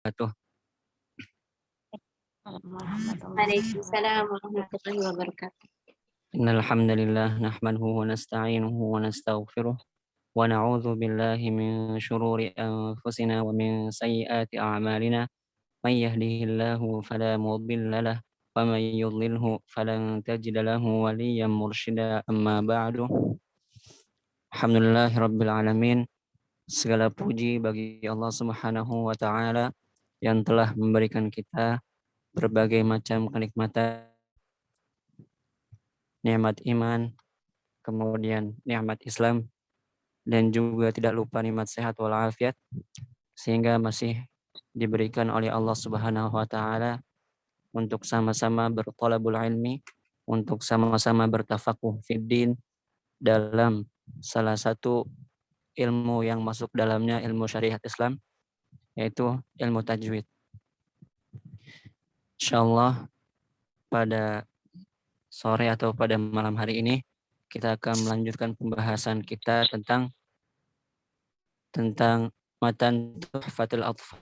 wabarakatuh. Waalaikumsalam warahmatullahi wabarakatuh. Innal hamdalillah nahmaduhu wa nasta'inuhu wa nastaghfiruh wa na'udzu billahi min shururi anfusina wa min sayyiati a'malina. May yahdihillahu fala mudilla lahu wa may yudlilhu falan tajida lahu waliyyan mursyida. Amma ba'du. Alhamdulillahirabbil alamin. Segala puji bagi Allah Subhanahu wa taala yang telah memberikan kita berbagai macam kenikmatan, nikmat iman, kemudian nikmat Islam, dan juga tidak lupa nikmat sehat walafiat, sehingga masih diberikan oleh Allah Subhanahu wa taala untuk sama-sama berthalabul ilmi, untuk sama-sama bertafaquh fid din, dalam salah satu ilmu yang masuk dalamnya ilmu syariat Islam, yaitu ilmu tajwid. Insyaallah pada sore atau pada malam hari ini kita akan melanjutkan pembahasan kita tentang matan Tuhfatul Atfal.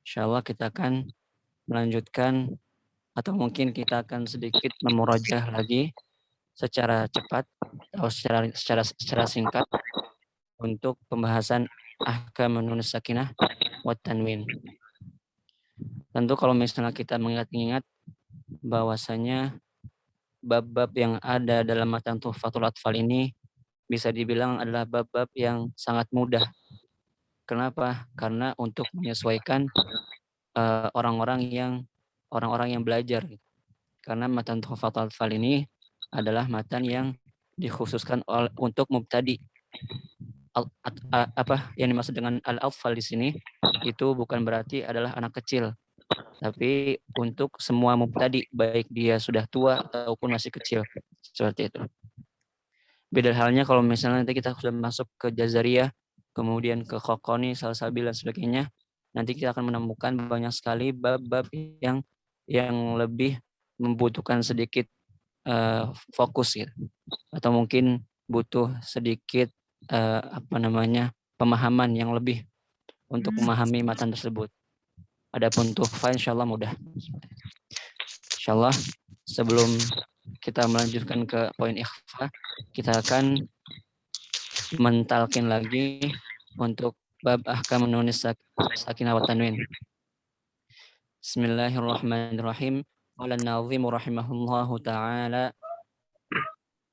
Insyaallah kita akan melanjutkan atau mungkin kita akan sedikit memurajah lagi secara cepat atau secara singkat untuk pembahasan ahkamun nun sakinah wa tanwin. Tentu kalau misalnya kita mengingat-ingat bahwasanya bab-bab yang ada dalam matan Tuhfatul Atfal ini bisa dibilang adalah bab-bab yang sangat mudah. Kenapa? Karena untuk menyesuaikan orang-orang yang belajar. Karena matan Tuhfatul Atfal ini adalah matan yang dikhususkan untuk mubtadi. Apa yang dimaksud dengan al-atfal di sini itu bukan berarti adalah anak kecil, tapi untuk semua mubtadi, baik dia sudah tua ataupun masih kecil, seperti itu. Beda halnya kalau misalnya nanti kita sudah masuk ke Jazariyah, kemudian ke Khokhoni, Salsabil, dan sebagainya, nanti kita akan menemukan banyak sekali bab-bab yang lebih membutuhkan sedikit fokus gitu, atau mungkin butuh sedikit pemahaman yang lebih untuk memahami matan tersebut. Adapun tuhfa insyaallah mudah. Insyaallah sebelum kita melanjutkan ke poin ikhfa, kita akan mentalkin lagi untuk bab ahkam nunis sakinah wa tanwin. Bismillahirrahmanirrahim. Qala an-nazim rahimahullahu taala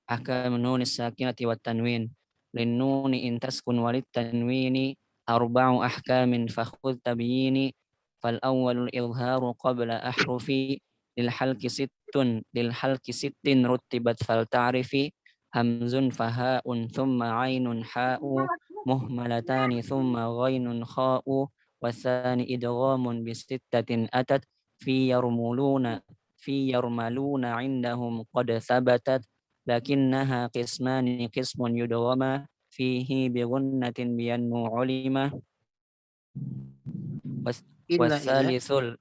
ahkam nunis sakinati wa tanwin. Linnuni in taskun walid tanwini arba'u ahkamin fakhudh tabyini. Fal awwalul izharu qabla ahrufi lil halki sittin rutibat fal ta'rifi hamzun fahaun thumma ainun ha'u muhmalatani thumma ghainun kha'u wasani idghamun bisittatin atat fi yarmaluna indahum qad thabatat lakinnaha qismani qismun yudghama fihi bighunnatin biyannu ulima wasalisul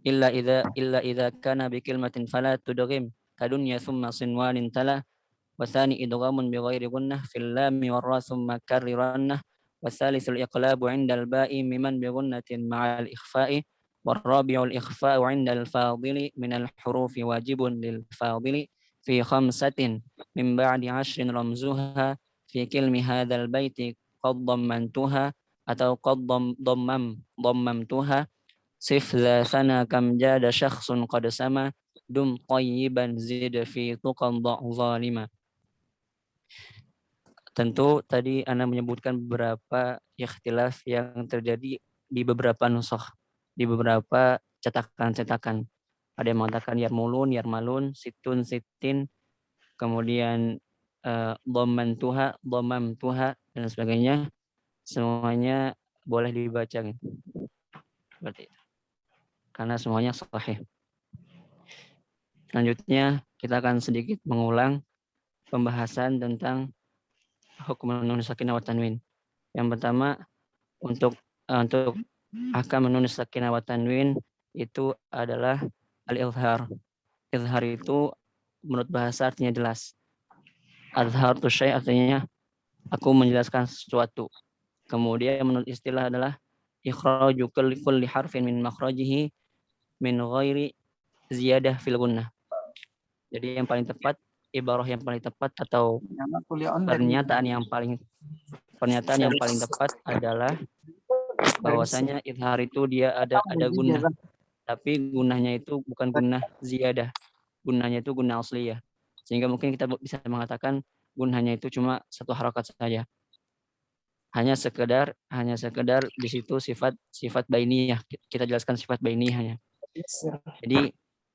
illa idza kana bikilmatin fala tudghim kadunya thumma sinwanin tala wasani idghamun bighairi gunnah fil lami warra thumma karrirannah wasalisul iqlabu indal ba'i miman bighunnatin ma'al ikhfa'i warrabi'ul ikhfa'u indal fadili minal hurufi wajibun lil fadili fi khamsatin min ba'di 'ashrin ramzuha fi kilmi hadzal baiti qad dhammantuha atau qad dhammamtuha sif za sana kam jada syakhsun qad sama dum qayyiban zid fi tuqan zalima. Tentu tadi Ana menyebutkan beberapa ikhtilaf yang terjadi di beberapa nusakh, di beberapa cetakan-cetakan. Ada yang mengatakan yarmulun, yarmalun, situn, sitin, kemudian dhamman tuha, dhammam tuha, dan sebagainya. Semuanya boleh dibaca seperti itu. Karena semuanya sahih. Selanjutnya kita akan sedikit mengulang pembahasan tentang hukum nun sakinah wa tanwin. Yang pertama untuk ahkam nun sakinah wa tanwin itu adalah al-izhar. Izhar itu menurut bahasa artinya jelas. Azhar tu syai' artinya aku menjelaskan sesuatu. Kemudian menurut istilah adalah ikhraju kulli harfin min makhrajihi min ghairi ziyadah fil gunnah. Jadi yang paling tepat, ibarah yang paling tepat atau pernyataan yang paling tepat adalah bahwasanya izhar itu dia ada gunnah, tapi gunnahnya itu bukan gunnah ziyadah, gunnahnya itu gunnah asliyah. Sehingga mungkin kita bisa mengatakan gunnahnya itu cuma satu harokat saja. Hanya sekedar di situ sifat bainiyah. Kita jelaskan sifat bainiyahnya. Jadi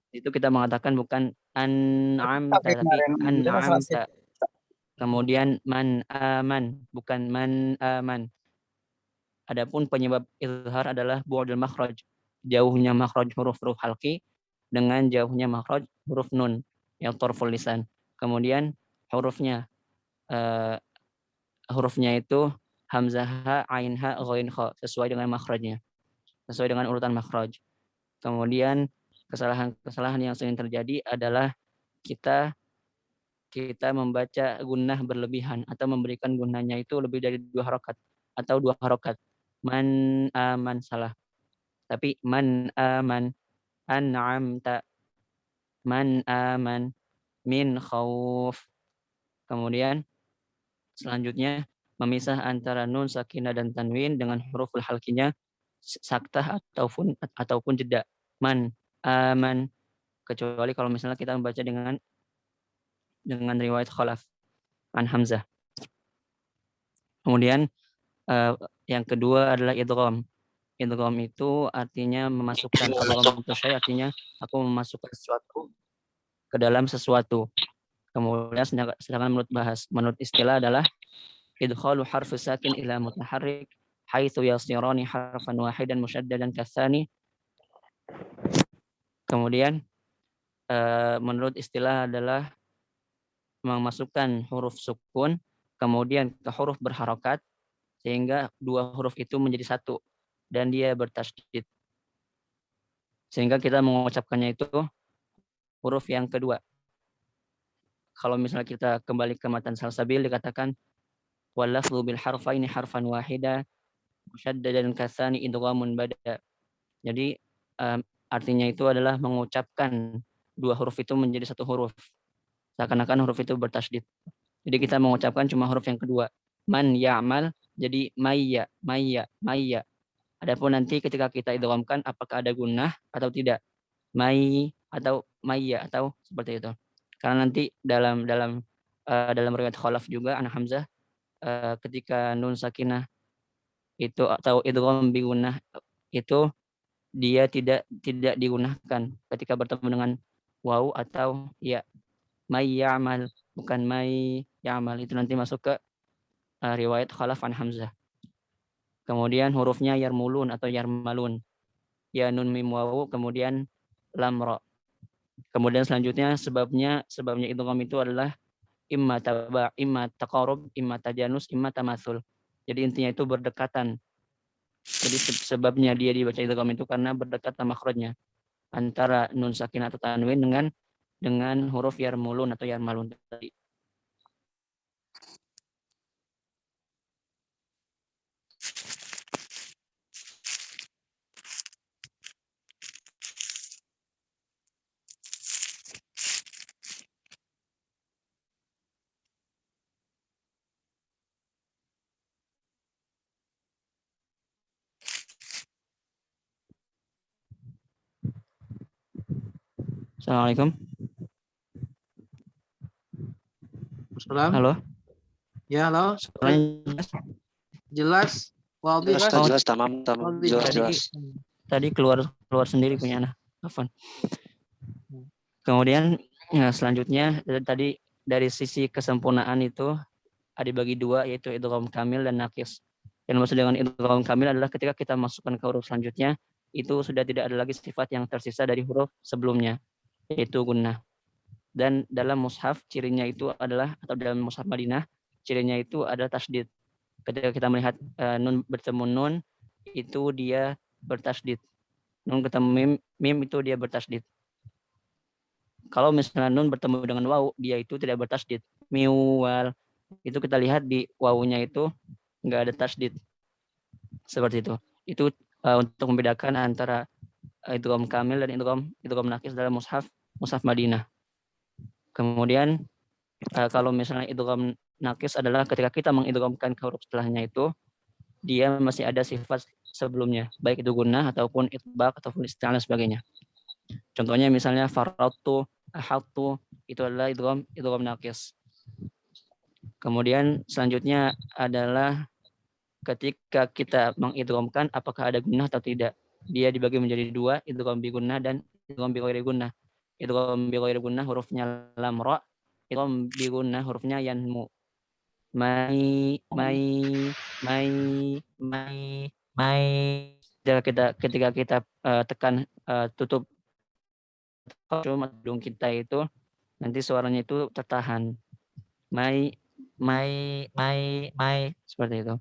itu kita mengatakan bukan an'amta tapi an'amta. Kemudian man aman, bukan man aman. Adapun penyebab izhar adalah bu'dul makhraj, jauhnya makhraj huruf halqi dengan jauhnya makhraj huruf nun yang tarful lisan. Kemudian hurufnya itu hamzah ha, ain ha, ghain kha sesuai dengan makhrajnya, sesuai dengan urutan makhraj. Kemudian kesalahan yang sering terjadi adalah kita membaca gunnah berlebihan atau memberikan gunnahnya itu lebih dari 2 harokat atau 2 harokat. Man aman salah. Tapi man aman, an'amta, man aman, min khauf. Kemudian selanjutnya memisah antara nun sakinah dan tanwin dengan huruf halqinya saktah ataupun jeda. Man aman, kecuali kalau misalnya kita membaca dengan riwayat khalaf an Hamzah. Kemudian yang kedua adalah idgham. Idgham itu artinya memasukkan, artinya aku memasukkan sesuatu ke dalam sesuatu. Kemudian sedangkan menurut istilah adalah idkhalu harfu sakin ila mutaharrik haitsu yasirani harfan wahidan musyaddadan katsani. Kemudian menurut istilah adalah memasukkan huruf sukun kemudian ke huruf berharokat sehingga 2 huruf itu menjadi satu dan dia bertasydid. Sehingga kita mengucapkannya itu huruf yang kedua. Kalau misalnya kita kembali ke matan Salsabil dikatakan walafzu bil harfaini harfan wahida musyaddadan katsani idghamun bada. Jadi artinya itu adalah mengucapkan 2 huruf itu menjadi 1 huruf. Seakan-akan huruf itu bertasydid. Jadi kita mengucapkan cuma huruf yang kedua. Man ya'mal jadi mayya. Adapun nanti ketika kita idghamkan apakah ada gunnah atau tidak. May atau mayya atau seperti itu. Karena nanti dalam riwayat khalaf juga anak Hamzah ketika nun sakinah itu atau idgham bi gunnah itu dia tidak digunakan ketika bertemu dengan waw atau ya. May ya'mal bukan may ya'mal, itu nanti masuk ke riwayat khalaf an Hamzah. Kemudian hurufnya yarmulun atau yarmalun. Ya nun mim wawu kemudian lam ra. Kemudian selanjutnya sebabnya idgham itu adalah imma taqarrub, imma tajanus, imma tamatsul. Jadi intinya itu berdekatan. Jadi sebabnya dia dibaca idgham itu karena berdekatan makhrajnya antara nun sakinah atau tanwin dengan huruf yarmulun atau yarmalun tadi. Assalamualaikum. Salam. Halo. Ya, halo. Jelas. Jelas, tamam. Jelas. Tadi keluar sendiri punya anak. Afwan. Kemudian selanjutnya tadi dari sisi kesempurnaan itu ada dibagi 2 yaitu idgham kamil dan naqis. Yang maksud dengan idgham kamil adalah ketika kita masukkan ke huruf selanjutnya itu sudah tidak ada lagi sifat yang tersisa dari huruf sebelumnya yaitu gunnah. Dan dalam mushaf cirinya itu adalah atau dalam mushaf Madinah cirinya itu adalah tasydid. Ketika kita melihat nun bertemu nun itu dia bertasydid. Nun ketemu mim itu dia bertasydid. Kalau misalnya nun bertemu dengan waw dia itu tidak bertasydid. Miwal itu kita lihat di wawunya itu enggak ada tasydid. Seperti itu. Itu untuk membedakan antara idgham kamil dan idgham naqis dalam mushaf Madinah. Kemudian kalau misalnya idgham naqis adalah ketika kita mengidghamkan ke huruf setelahnya itu dia masih ada sifat sebelumnya, baik itu gunnah ataupun itbaq ataupun isti'alah dan sebagainya. Contohnya misalnya faratu, ahatu, itu adalah idgham naqis. Kemudian selanjutnya adalah ketika kita mengidghamkan apakah ada gunnah atau tidak. Dia dibagi menjadi dua, idgham bi gunnah dan idgham bi ghairi gunnah. Idgham bi ghairi gunnah hurufnya lam ra, idgham bi gunnah hurufnya yanmu. Mai. Ketika kita tekan tutup hidung kita itu nanti suaranya itu tertahan. Mai seperti itu.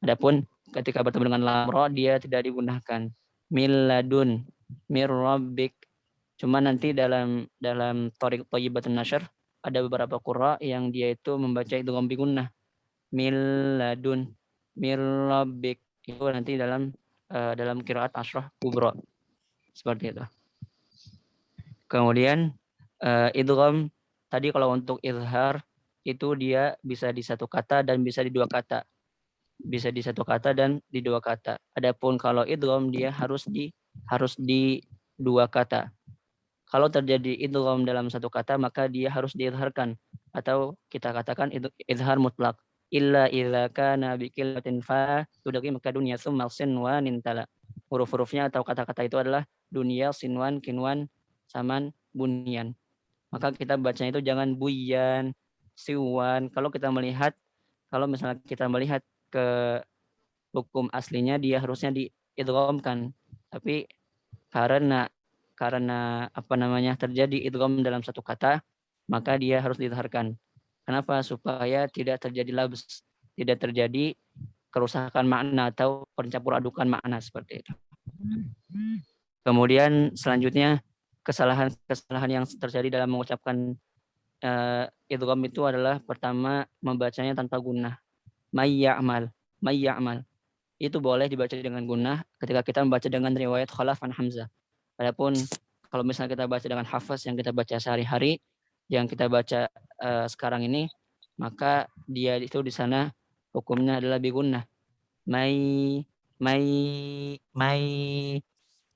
Adapun ketika bertemu dengan lam ra dia tidak digunakan. Miladun mirrabbik. Cuma nanti dalam thariq thayyibatun nashr ada beberapa qurra yang dia itu membaca idgham bi gunnah. Miladun mirrabbik. Itu nanti dalam qiraat asyrah kubra. Seperti itu. Kemudian idgham tadi kalau untuk izhar itu dia bisa di satu kata dan bisa di dua kata. Bisa di satu kata dan di dua kata. Adapun kalau idgham dia harus di dua kata. Kalau terjadi idgham dalam satu kata maka dia harus diizharkan atau kita katakan izhar mutlak. Illa idza kana bi kalimatin fa tudaki maka dunya summa sinwan intala. Huruf-hurufnya atau kata-kata itu adalah dunia, sinwan, kinwan, saman, bunyan. Maka kita bacanya itu jangan buyan, siwan. Kalau misalnya kita melihat ke hukum aslinya dia harusnya diidghamkan. Tapi karena terjadi idgham dalam satu kata, maka dia harus diizharkan. Kenapa? Supaya tidak terjadi labs, tidak terjadi kerusakan makna atau pencampur adukan makna seperti itu. Kemudian selanjutnya kesalahan yang terjadi dalam mengucapkan idgham itu adalah pertama membacanya tanpa gunnah. May ya'mal. Itu boleh dibaca dengan gunnah ketika kita membaca dengan riwayat Khalaf an Hamzah. Adapun kalau misalnya kita baca dengan hafaz yang kita baca sehari-hari, yang kita baca sekarang ini, maka dia itu di sana hukumnya adalah bigunnah. Mai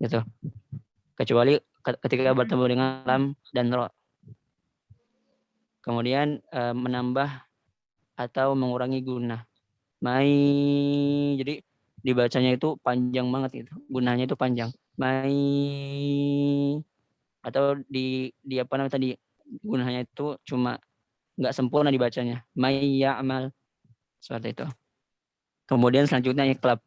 gitu. Kecuali ketika bertemu dengan lam dan ra. Kemudian menambah atau mengurangi gunnah. Mai, jadi dibacanya itu panjang banget itu. Gunnahnya itu panjang. Mai, atau di apa namanya tadi gunnahnya itu cuma nggak sempurna dibacanya. Mai ya'mal, seperti itu. Kemudian selanjutnya iqlab.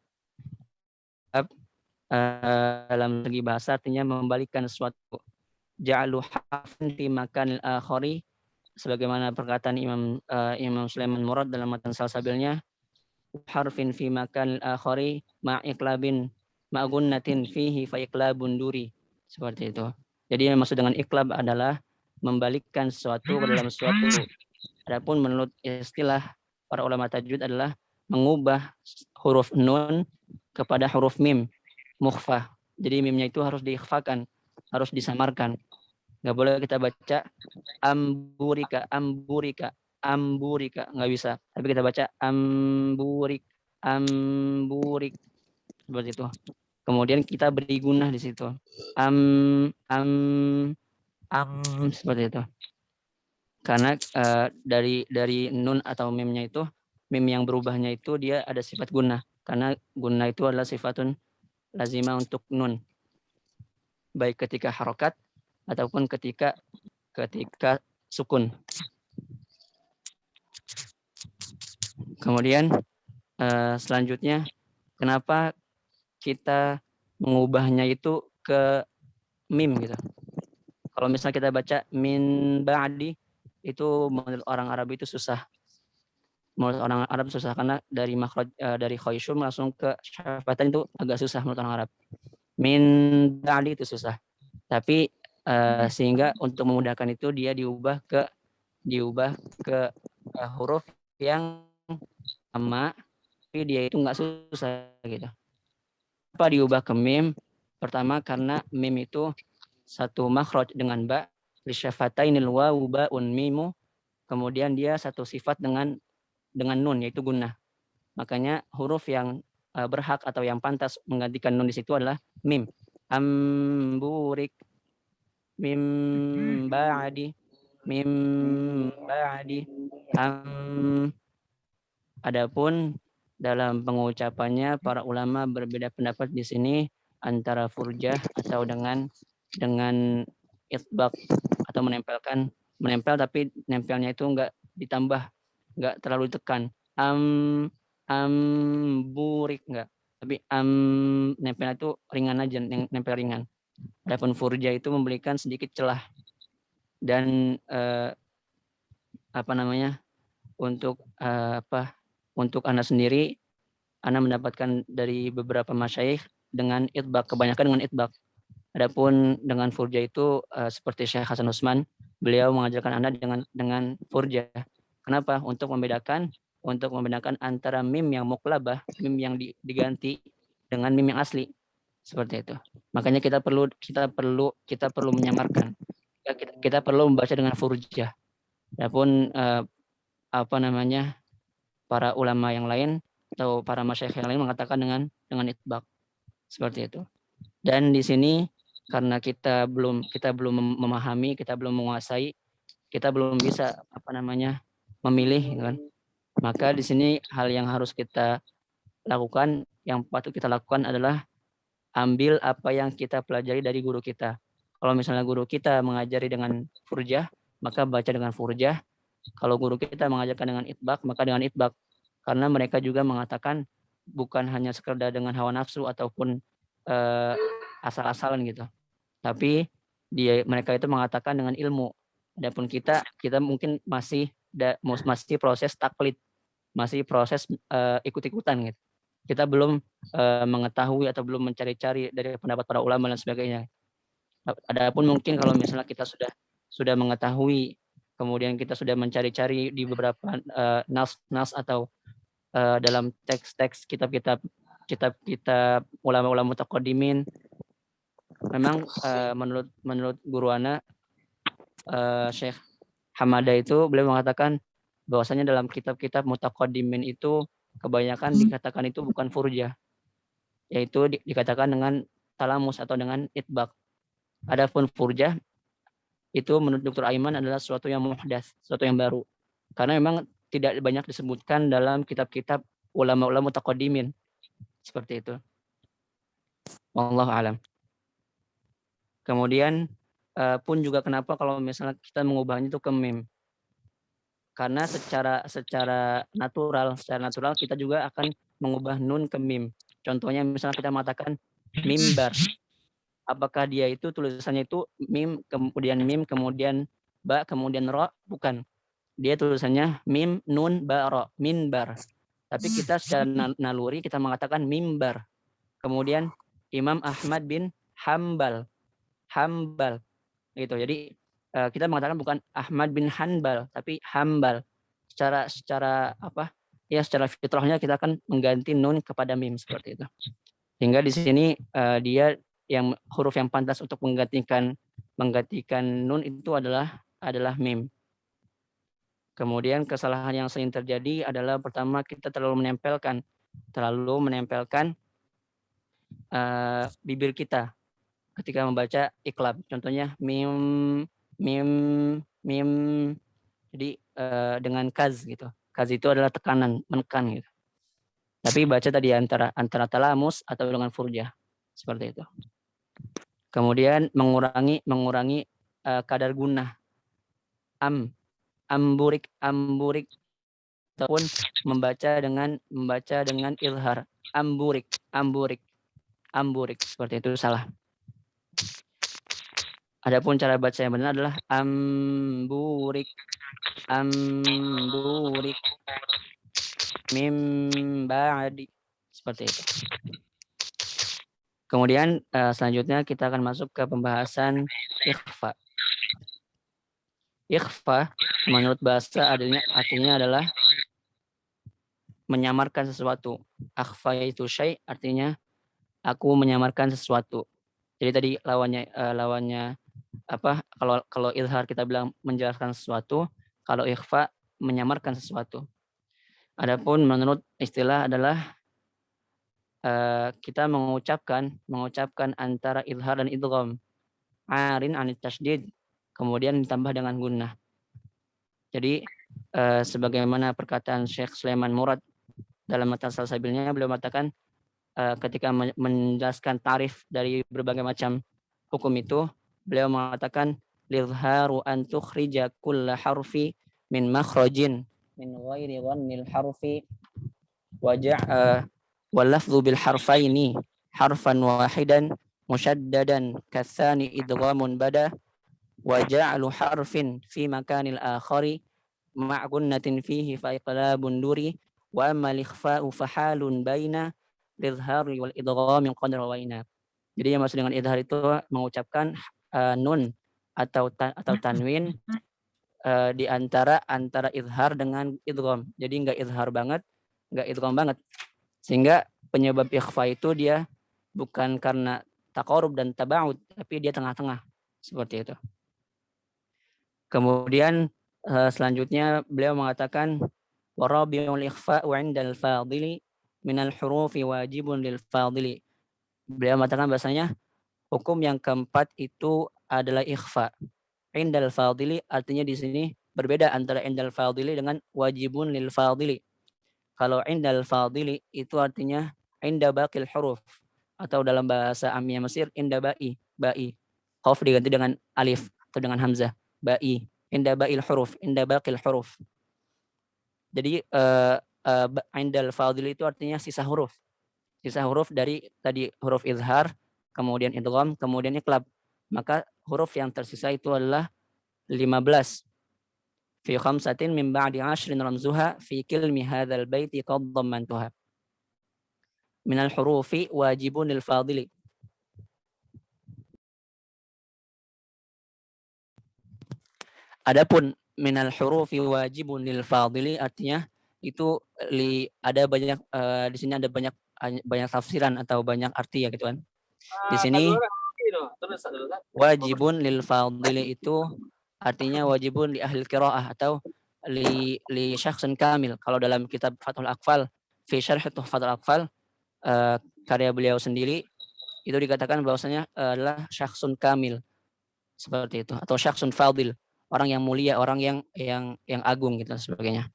Dalam segi bahasa artinya membalikkan sesuatu. Ja'alu harfan fi makanil akhari, sebagaimana perkataan Imam Sulaiman Murad dalam matan salsabilnya, harfin fi makanil akhari ma'iqlabin ma'gunnatin fihi fa iqlabun duri. Seperti itu. Jadi yang maksud dengan iqlab adalah membalikkan sesuatu ke dalam sesuatu. Adapun menurut istilah para ulama tajwid adalah mengubah huruf nun kepada huruf mim mukhfah. Jadi mimnya itu harus diikhfakan, harus disamarkan. Nggak boleh kita baca amburika, nggak bisa. Tapi kita baca amburik, seperti itu. Kemudian kita beri gunnah di situ. Seperti itu. Karena dari nun atau mimnya itu, mim yang berubahnya itu dia ada sifat gunnah. Karena gunnah itu adalah sifatun lazimah untuk nun. Baik ketika harokat ataupun ketika sukun. Kemudian selanjutnya, kenapa kita mengubahnya itu ke mim gitu. Kalau misalnya kita baca min ba'di, itu menurut orang Arab itu susah. Menurut orang Arab susah karena dari makhraj dari khayshum langsung ke syafatan itu agak susah menurut orang Arab. Min ba'di itu susah. Tapi sehingga untuk memudahkan itu dia diubah ke huruf yang sama, tapi dia itu nggak susah gitu. Kenapa diubah ke mim? Pertama karena mim itu satu makhraj dengan ba, lisyafatainil wawu ba'un mimu, kemudian dia satu sifat dengan nun yaitu gunnah. Makanya huruf yang berhak atau yang pantas menggantikan nun di situ adalah mim. Amburik, mim ba'di, mim ba'di. Adapun dalam pengucapannya para ulama berbeda pendapat di sini antara furjah atau dengan itbaq atau menempel tapi nempelnya itu enggak ditambah, enggak terlalu ditekan. Burik enggak, tapi nempelnya itu ringan aja, nempel ringan. Adapun furjah itu memberikan sedikit celah dan untuk Anda sendiri, Anda mendapatkan dari beberapa masyayikh dengan itbaq, kebanyakan dengan itbaq. Adapun dengan furjah itu seperti Syekh Hasan Usman, beliau mengajarkan Anda dengan furjah. Kenapa? Untuk membedakan antara mim yang muqlabah, mim yang diganti dengan mim yang asli. Seperti itu. Makanya kita perlu menyamarkan. Kita perlu membaca dengan furjah. Adapun para ulama yang lain atau para masyayikh yang lain mengatakan dengan itbaq. Seperti itu. Dan di sini karena kita belum memahami, kita belum menguasai, kita belum bisa memilih, kan? Maka di sini hal yang harus kita lakukan, yang patut kita lakukan adalah ambil apa yang kita pelajari dari guru kita. Kalau misalnya guru kita mengajari dengan furjah, maka baca dengan furjah. Kalau guru kita mengajarkan dengan itbaq, maka dengan itbaq. Karena mereka juga mengatakan bukan hanya sekedar dengan hawa nafsu ataupun asal-asalan gitu. Tapi mereka itu mengatakan dengan ilmu. Adapun kita mungkin masih proses taklid, masih proses ikut-ikutan gitu. Kita belum mengetahui atau belum mencari-cari dari pendapat para ulama dan sebagainya. Adapun mungkin kalau misalnya kita sudah mengetahui, kemudian kita sudah mencari-cari di beberapa nas atau dalam teks-teks kitab-kitab ulama-ulama mutaqaddimin, memang menurut guru ana Syekh Hamada itu beliau mengatakan bahwasanya dalam kitab-kitab mutaqaddimin itu kebanyakan dikatakan itu bukan furjah, yaitu dikatakan dengan talamus atau dengan itbaq. Adapun furjah itu menurut Dr. Aiman adalah sesuatu yang muhdats, sesuatu yang baru. Karena memang tidak banyak disebutkan dalam kitab-kitab ulama-ulama mutaqaddimin. Seperti itu. Wallahu a'lam. Kemudian pun juga kenapa kalau misalnya kita mengubahnya itu ke mim. Karena secara natural kita juga akan mengubah nun ke mim. Contohnya misalnya kita mengatakan mimbar. Apakah dia itu tulisannya itu mim kemudian ba kemudian ro? Bukan. Dia tulisannya mim nun ba ro, minbar. Tapi kita secara naluri kita mengatakan mimbar. Kemudian Imam Ahmad bin Hambal gitu. Jadi kita mengatakan bukan Ahmad bin Hanbal tapi Hambal. Secara fitrahnya kita akan mengganti nun kepada mim seperti itu. Sehingga di sini dia yang huruf yang pantas untuk menggantikan nun itu adalah mim. Kemudian kesalahan yang sering terjadi adalah pertama kita terlalu menempelkan bibir kita ketika membaca iqlab. Contohnya mim. Jadi dengan kaz gitu. Kaz itu adalah tekanan, menekan gitu. Tapi baca tadi antara talamus atau dengan furjah. Seperti itu. Kemudian mengurangi kadar gunnah. Amburik ataupun membaca dengan ilhar. Amburik seperti itu salah. Adapun cara baca yang benar adalah amburik mim ba'di seperti itu. Kemudian selanjutnya kita akan masuk ke pembahasan ikhfa. Ikhfa menurut bahasa artinya adalah menyamarkan sesuatu. Akhfa itu syai' artinya aku menyamarkan sesuatu. Jadi tadi lawannya apa? Kalau izhar kita bilang menjelaskan sesuatu, kalau ikhfa menyamarkan sesuatu. Adapun menurut istilah adalah kita mengucapkan antara izhar dan idgham, arin anit tasydid, kemudian ditambah dengan gunnah. Jadi sebagaimana perkataan Syekh Sulaiman Murad dalam matan salsabilnya, beliau mengatakan ketika menjelaskan tarif dari berbagai macam hukum itu, beliau mengatakan lizharu an tukhrija kulla harfi min makhrajin min ghairi dhannil harfi wal lafdhu bil harfaini harfan wahidan musyaddadan katsani idghamun bada wa ja'lu harfin fi makanil akhari ma' gunnatin fihi fa iqlabun duri wa amma al-ikhfa'u fa halun baina lidhari wal idgham qadra waina. Jadi yang maksud dengan idhar itu mengucapkan nun atau tanwin di antara idhar dengan idgham. Jadi enggak idhar banget, enggak idgham banget. Sehingga penyebab ikhfa itu dia bukan karena taqarrub dan taba'ud, tapi dia tengah-tengah. Seperti itu. Kemudian selanjutnya beliau mengatakan warabiul ikhfa'u 'indal fadili minal hurufi wajibun lil fadili. Beliau mengatakan bahasanya hukum yang keempat itu adalah ikhfa. Indal fadili artinya di sini berbeda antara indal fadili dengan wajibun lil fadili. Kalau indal fadili itu artinya inda baqil huruf, atau dalam bahasa Amiyah Mesir inda ba'i. Qaf diganti dengan alif atau dengan hamzah, ba'i. Inda baqil huruf. Jadi indal fadili itu artinya sisa huruf. Sisa huruf dari tadi huruf izhar, kemudian idgham, kemudian iqlab. Maka huruf yang tersisa itu adalah 15. Fi khamsatin min ba'di 'ashrin ramzuha fi kilmi hadzal baiti qad dhammantuha. Minal hurufi wajibun lil fadili. Adapun minal hurufi wajibun lil fadili artinya itu ada banyak di sini ada banyak tafsiran atau banyak arti ya gitu kan. Di sini wajibun lil fadili itu artinya wajibun li ahli qiraah atau li syakhsin kamil. Kalau dalam kitab Fathul Aqfal fi syarh Tuhfatul Aqfal karya beliau sendiri itu dikatakan bahwasanya adalah syakhsun kamil seperti itu, atau syakhsun fadil, orang yang mulia, orang yang agung gitu sebagainya.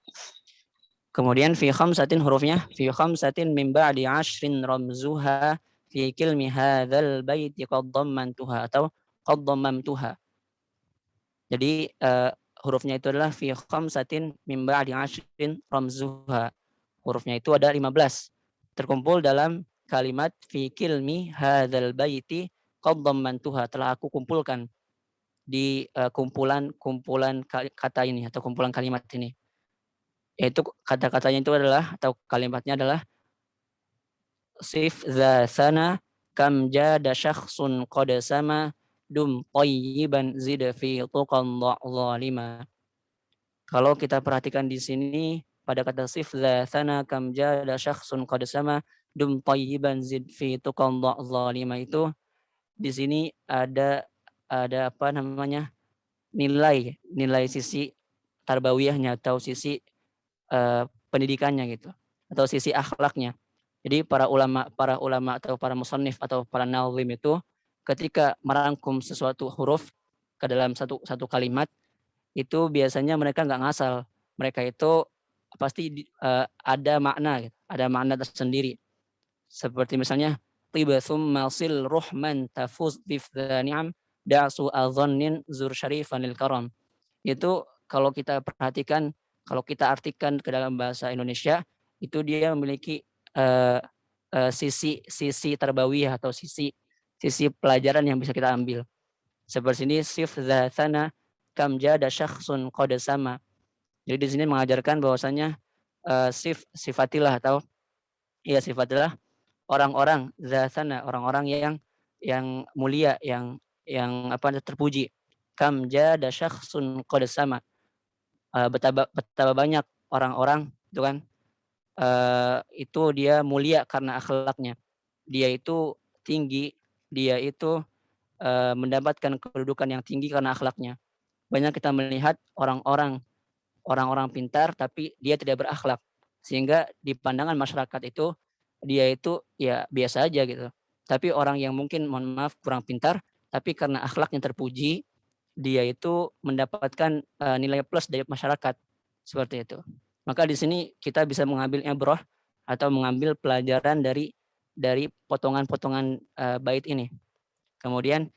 Kemudian fi khamsatin hurufnya fi khamsatin min ba'di 'ashrin ramzuha fi kilmi hadzal baiti qad dhammantuha atau qad dhammamtuha. Jadi hurufnya itu adalah fi khamsatin min ba'di 'ashrin ramzuha. Hurufnya itu ada 15. Terkumpul dalam kalimat fi kilmi hadzal baiti qad dhammantuha, telah aku kumpulkan di kumpulan kata ini atau kumpulan kalimat ini. Yaitu kata-katanya itu adalah atau kalimatnya adalah sif za sana kam jada syakhsun qad sama dum tayyiban zid fi tuqan zalima. Kalau kita perhatikan di sini pada kata sif za sana kam jada syakhsun qad sama dum tayyiban zid fi tuqan zalima itu di sini ada apa namanya? nilai sisi tarbawiyahnya atau sisi pendidikannya gitu, atau sisi akhlaknya. Jadi para ulama atau para musannif atau para nazim itu ketika merangkum sesuatu huruf ke dalam satu kalimat itu biasanya mereka nggak ngasal. Mereka itu pasti ada makna, ada makna tersendiri. Seperti misalnya tiba summa sil ruhman tafuz bifdani'am da'su adhannin zur syarifanil karam. Itu kalau kita perhatikan, kalau kita artikan ke dalam bahasa Indonesia, itu dia memiliki sisi tarbawiyah atau sisi pelajaran yang bisa kita ambil. Seperti ini sif dzatana kam jada syakhsun qad sama. Jadi di sini mengajarkan bahwasanya sifatilah atau sifatilah orang-orang dzatana, orang-orang yang mulia, yang terpuji. Kam jada syakhsun qad sama. Betapa banyak orang-orang itu kan itu dia mulia karena akhlaknya. dia itu tinggi, dia itu mendapatkan kedudukan yang tinggi karena akhlaknya. Banyak kita melihat orang-orang pintar tapi dia tidak berakhlak, sehingga di pandangan masyarakat itu dia itu ya biasa aja gitu. Tapi orang yang mungkin mohon maaf kurang pintar tapi karena akhlaknya terpuji, dia itu mendapatkan nilai plus dari masyarakat seperti itu. Maka di sini kita bisa mengambil ibrah atau mengambil pelajaran dari potongan-potongan bait ini. Kemudian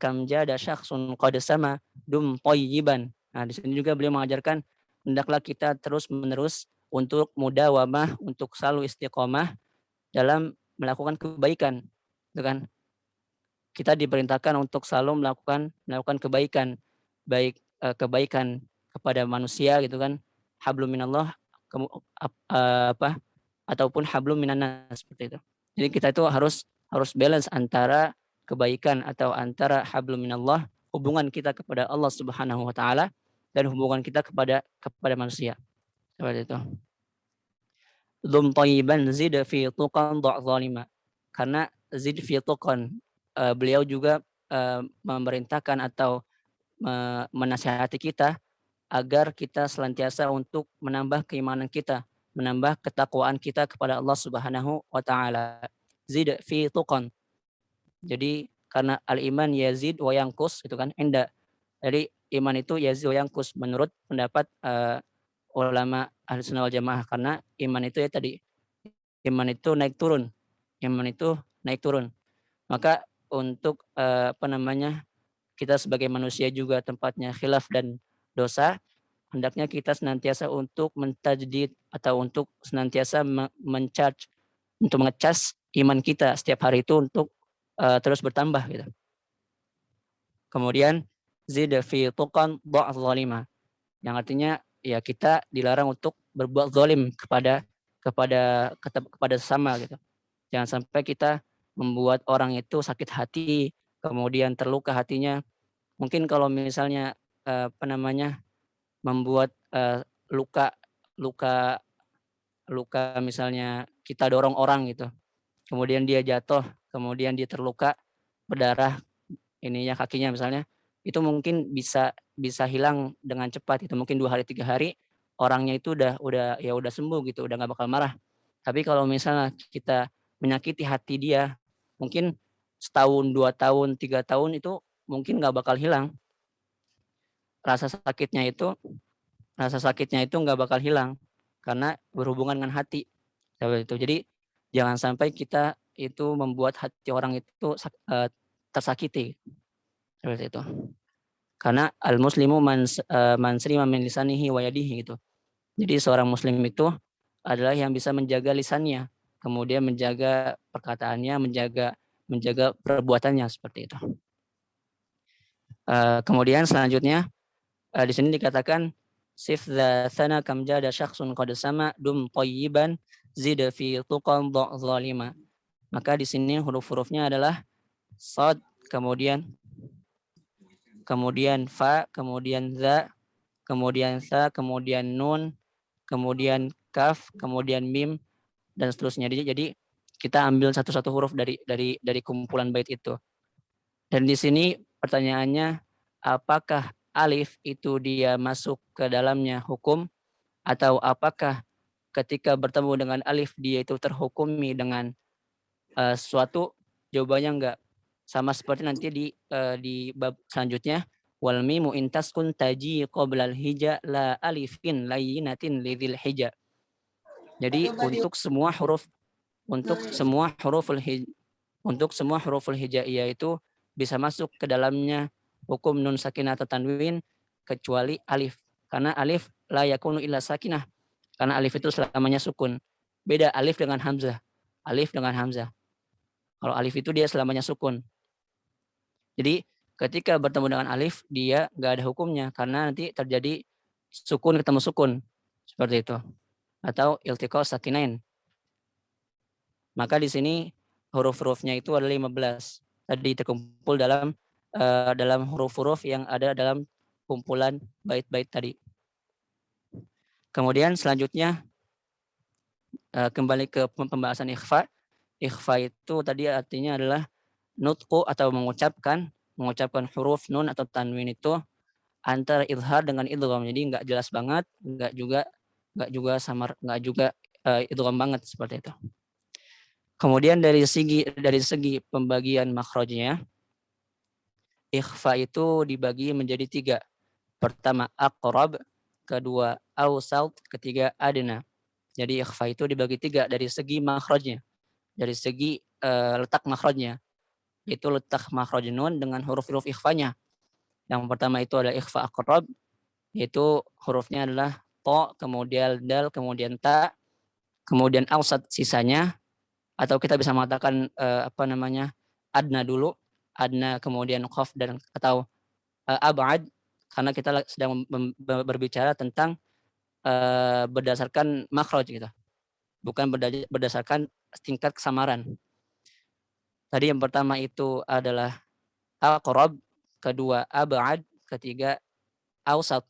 kam jada syakhsun qad sama dum thayyiban. Nah, di sini juga beliau mengajarkan hendaklah kita terus-menerus untuk mudawamah, untuk selalu istiqomah dalam melakukan kebaikan. Gitu kan? Kita diperintahkan untuk selalu melakukan kebaikan, baik kebaikan kepada manusia gitu kan, hablum minallah ataupun hablum minannas seperti itu. Jadi kita itu harus balance antara kebaikan atau antara hablum minallah, hubungan kita kepada Allah Subhanahu wa taala dan hubungan kita kepada manusia. Seperti itu. Dzum thayyiban zid fi tuqan dha' zalima. Karena zid fi tuqan beliau juga memerintahkan atau menasihati kita agar kita senantiasa untuk menambah keimanan kita, menambah ketakwaan kita kepada Allah Subhanahu wa taala. Zid fi tuqan. Jadi karena al-iman yazid wa yanqus itu kan enda. Jadi iman itu yazid wa yanqus menurut pendapat ulama Ahlussunnah wal Jamaah, karena iman itu ya tadi iman itu naik turun. Iman itu naik turun. Maka untuk kita sebagai manusia juga tempatnya khilaf dan dosa, hendaknya kita senantiasa untuk mentajdid atau untuk senantiasa untuk mengecas iman kita setiap hari itu untuk terus bertambah gitu. Kemudian zid fi tuqan dha' zalima, yang artinya ya kita dilarang untuk berbuat zalim kepada sesama gitu. Jangan sampai kita membuat orang itu sakit hati, kemudian terluka hatinya. Mungkin kalau misalnya membuat luka misalnya kita dorong orang gitu, kemudian dia jatuh, kemudian dia terluka, berdarah ininya kakinya misalnya, itu mungkin bisa hilang dengan cepat. Itu mungkin 2 hari 3 hari orangnya itu udah sembuh gitu, udah nggak bakal marah. Tapi kalau misalnya kita menyakiti hati dia, mungkin setahun, 2 tahun, 3 tahun itu mungkin nggak bakal hilang. Rasa sakitnya itu nggak bakal hilang karena berhubungan dengan hati. Seperti itu. Jadi jangan sampai kita itu membuat hati orang itu tersakiti. Seperti itu. Karena al-muslimu man salima min lisanihi wa yadihi gitu. Jadi seorang muslim itu adalah yang bisa menjaga lisannya, kemudian menjaga perkataannya, menjaga perbuatannya seperti itu. Kemudian selanjutnya di sini dikatakan sif dzatsana kam jada syakhsun qad sama dum thayyiban zid fi tuqan dha' zalima. Maka di sini huruf-hurufnya adalah shad, kemudian fa, kemudian za, kemudian sa, kemudian nun, kemudian kaf, kemudian mim dan seterusnya. Jadi kita ambil satu-satu huruf dari kumpulan bait itu. Dan di sini pertanyaannya, apakah alif itu dia masuk ke dalamnya hukum, atau apakah ketika bertemu dengan alif dia itu terhukumi dengan suatu? Jawabannya enggak. Sama seperti nanti di bab selanjutnya, wal mimu intaskun taji qoblal hija la alifin layyinatin lidzil hija. Jadi untuk semua huruful hijaiyah itu bisa masuk ke dalamnya hukum nun sakinah atau tanwin kecuali alif. Karena alif la yakunu illa sakinah. Karena alif itu selamanya sukun. Beda alif dengan hamzah. Kalau alif itu dia selamanya sukun. Jadi ketika bertemu dengan alif dia nggak ada hukumnya karena nanti terjadi sukun ketemu sukun. Seperti itu. Atau iltiqa sakinain. Maka di sini huruf-hurufnya itu ada 15. Tadi terkumpul dalam huruf-huruf yang ada dalam kumpulan bait-bait tadi. Kemudian selanjutnya kembali ke pembahasan ikhfa. Ikhfa itu tadi artinya adalah nutqu atau mengucapkan huruf nun atau tanwin itu antara izhar dengan idgham. Jadi nggak jelas banget, nggak juga samar, nggak juga idgham banget seperti itu. Kemudian dari segi pembagian makhrajnya, ikhfa itu dibagi menjadi 3. Pertama aqrab, kedua awsat, ketiga adna. Jadi ikhfa itu dibagi 3 dari segi makhrajnya, dari segi letak makhrajnya, yaitu letak makhraj nun dengan huruf-huruf ikhfanya. Yang pertama itu adalah ikhfa aqrab, yaitu hurufnya adalah to, kemudian dal, kemudian ta, kemudian awsat sisanya, atau kita bisa mengatakan adna dulu, adna kemudian qaf dan atau ab'ad, karena kita sedang berbicara tentang berdasarkan makhraj gitu, bukan berdasarkan tingkat kesamaran. Tadi yang pertama itu adalah aqrab, kedua ab'ad, ketiga awsat.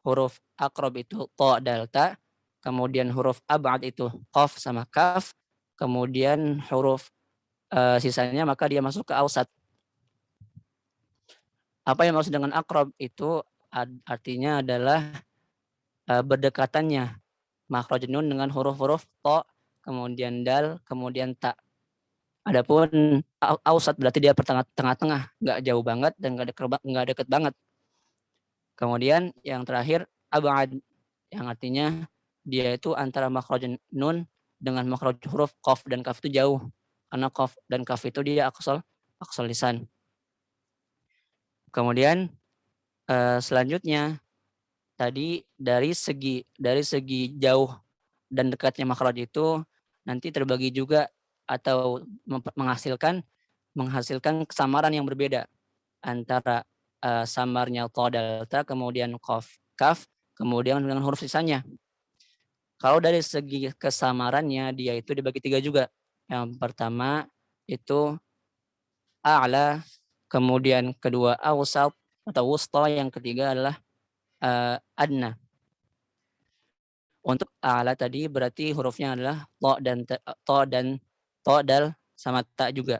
Huruf aqrab itu to, dal, ta, kemudian huruf ab'ad itu qaf sama kaf, kemudian huruf sisanya maka dia masuk ke awsat. Apa yang maksud dengan aqrab itu artinya adalah berdekatannya makhraj nun dengan huruf-huruf to, kemudian dal, kemudian ta. Adapun awsat berarti dia tengah-tengah, nggak jauh banget dan nggak dekat banget. Kemudian yang terakhir ab'ad, yang artinya dia itu antara makhraj nun dengan makhraj huruf qaf dan kaf itu jauh. Karena qaf dan kaf itu dia aqsal lisan. Kemudian selanjutnya tadi dari segi jauh dan dekatnya makhraj itu nanti terbagi juga atau menghasilkan kesamaran yang berbeda antara samarnya to, dal, ta, kemudian qaf, kaf, kemudian dengan huruf sisanya. Kalau dari segi kesamarannya dia itu dibagi 3 juga. Yang pertama itu a'la, kemudian kedua awsat atau wusta, yang ketiga adalah adna. Untuk a'la tadi berarti hurufnya adalah to, dal sama ta juga.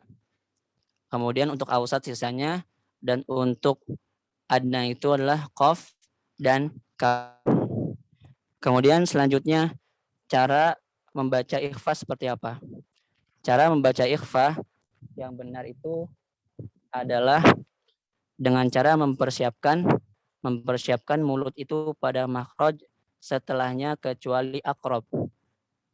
Kemudian untuk awsat sisanya, dan untuk adna itu adalah qaf dan kaf. Kemudian selanjutnya cara membaca ikhfa seperti apa? Cara membaca ikhfa yang benar itu adalah dengan cara mempersiapkan mulut itu pada makhraj setelahnya kecuali aqrab.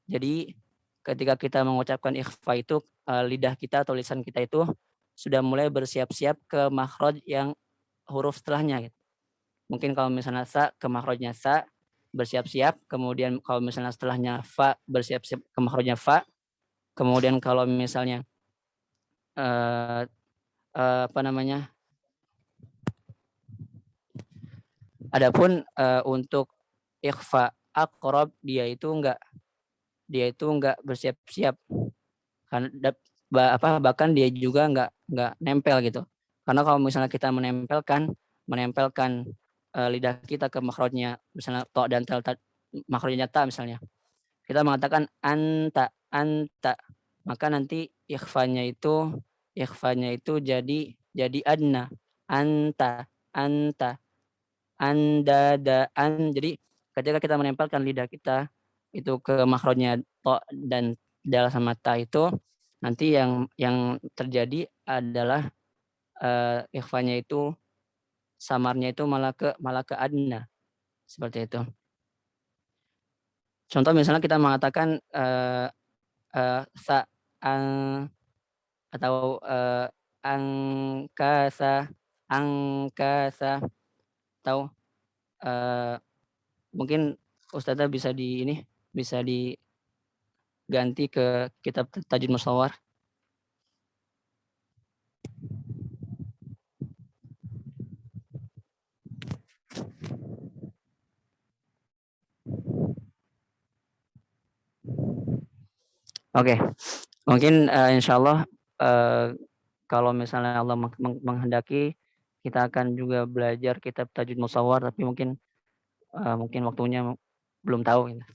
Jadi ketika kita mengucapkan ikhfa itu lidah kita atau lisan kita itu sudah mulai bersiap-siap ke makhraj yang huruf setelahnya gitu. Mungkin kalau misalnya sa, ke makhrajnya sa bersiap-siap, kemudian kalau misalnya setelahnya fa bersiap-siap ke makhrajnya fa, kemudian kalau misalnya adapun untuk ikhfa aqrab dia itu enggak bersiap-siap, karena bahkan dia juga enggak nempel gitu. Karena kalau misalnya kita menempelkan lidah kita ke makhrajnya misalnya to dan tal, makhrajnya ta misalnya, kita mengatakan anta, maka nanti ikhfanya itu jadi adna, anta, anda, jadi ketika kita menempelkan lidah kita itu ke makhrajnya to dan dal sama ta itu, nanti yang terjadi adalah ikhfanya itu samarnya itu malah ke adna, seperti itu. Contoh misalnya kita mengatakan sa ang, atau angkasa, atau mungkin Ustazah bisa diganti ke kitab Tajwid Musawwar. Oke. Mungkin insyaallah kalau misalnya Allah menghendaki kita akan juga belajar kitab Tajwid Musawwar, tapi mungkin waktunya belum tahu gitu.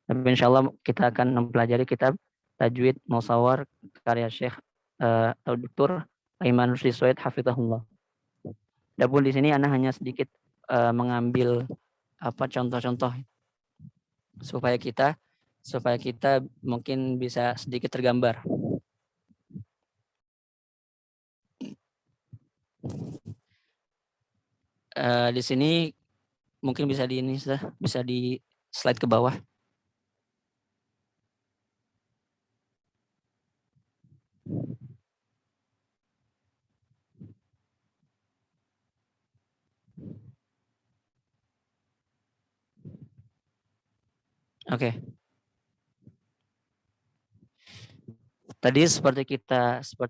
Tapi insyaallah kita akan mempelajari kitab Tajwid Musawwar karya Syekh Dr. Aiman Rusdi Suhaid hafizahullah. Adapun di sini Ana hanya sedikit mengambil contoh-contoh supaya kita mungkin bisa sedikit tergambar. Di sini mungkin bisa di slide ke bawah. Oke. Tadi seperti